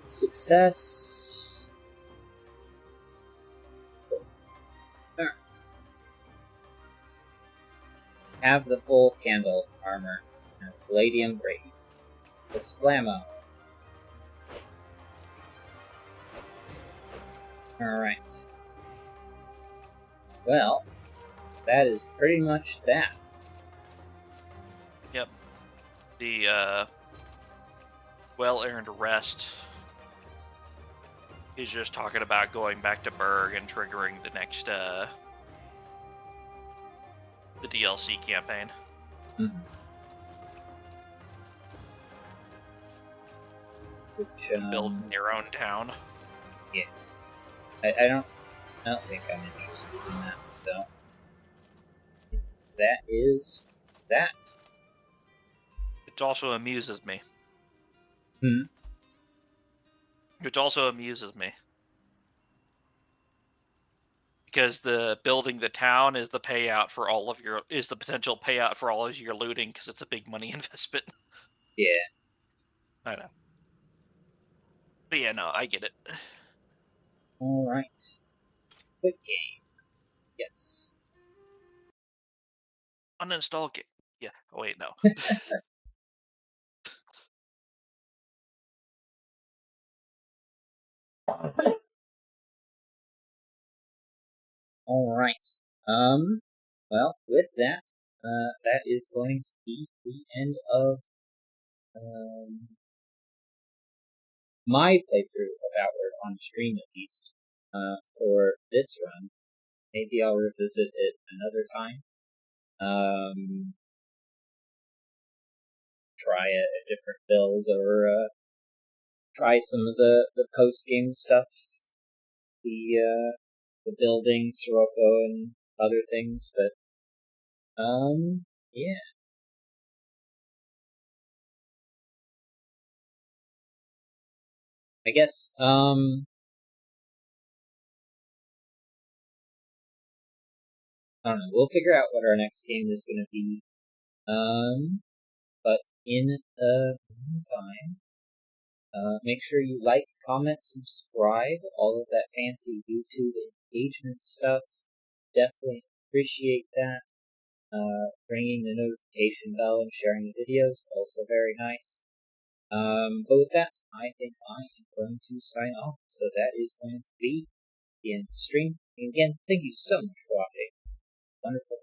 Success. Have the full candle armor and palladium braid. The Splammo. Alright. Well, that is pretty much that. Yep. The well-earned rest is just talking about going back to Berg and triggering the next the DLC campaign. Mm-hmm. Which, building your own town. Yeah. I don't think I'm interested in that, so that is that. It also amuses me. Hmm. Which also amuses me. Because the building the town is the payout for all of your is the potential payout for all of your looting because it's a big money investment. Yeah. I know. But yeah, no, I get it. Alright. Good game. Yes. Uninstall game. Yeah. Oh, wait, no. Alright. Well, with that, that is going to be the end of my playthrough of Outward on stream, at least, for this run. Maybe I'll revisit it another time. try a different build or try some of the post game stuff, the building, Sirocco, and other things. But yeah. I guess I don't know. We'll figure out what our next game is going to be. But in the meantime, make sure you like, comment, subscribe, all of that fancy YouTube engagement stuff. Definitely appreciate that. Ringing the notification bell and sharing the videos, also very nice. But with that, I think I am going to sign off. So that is going to be the end of the stream. And again, thank you so much for watching. Wonderful.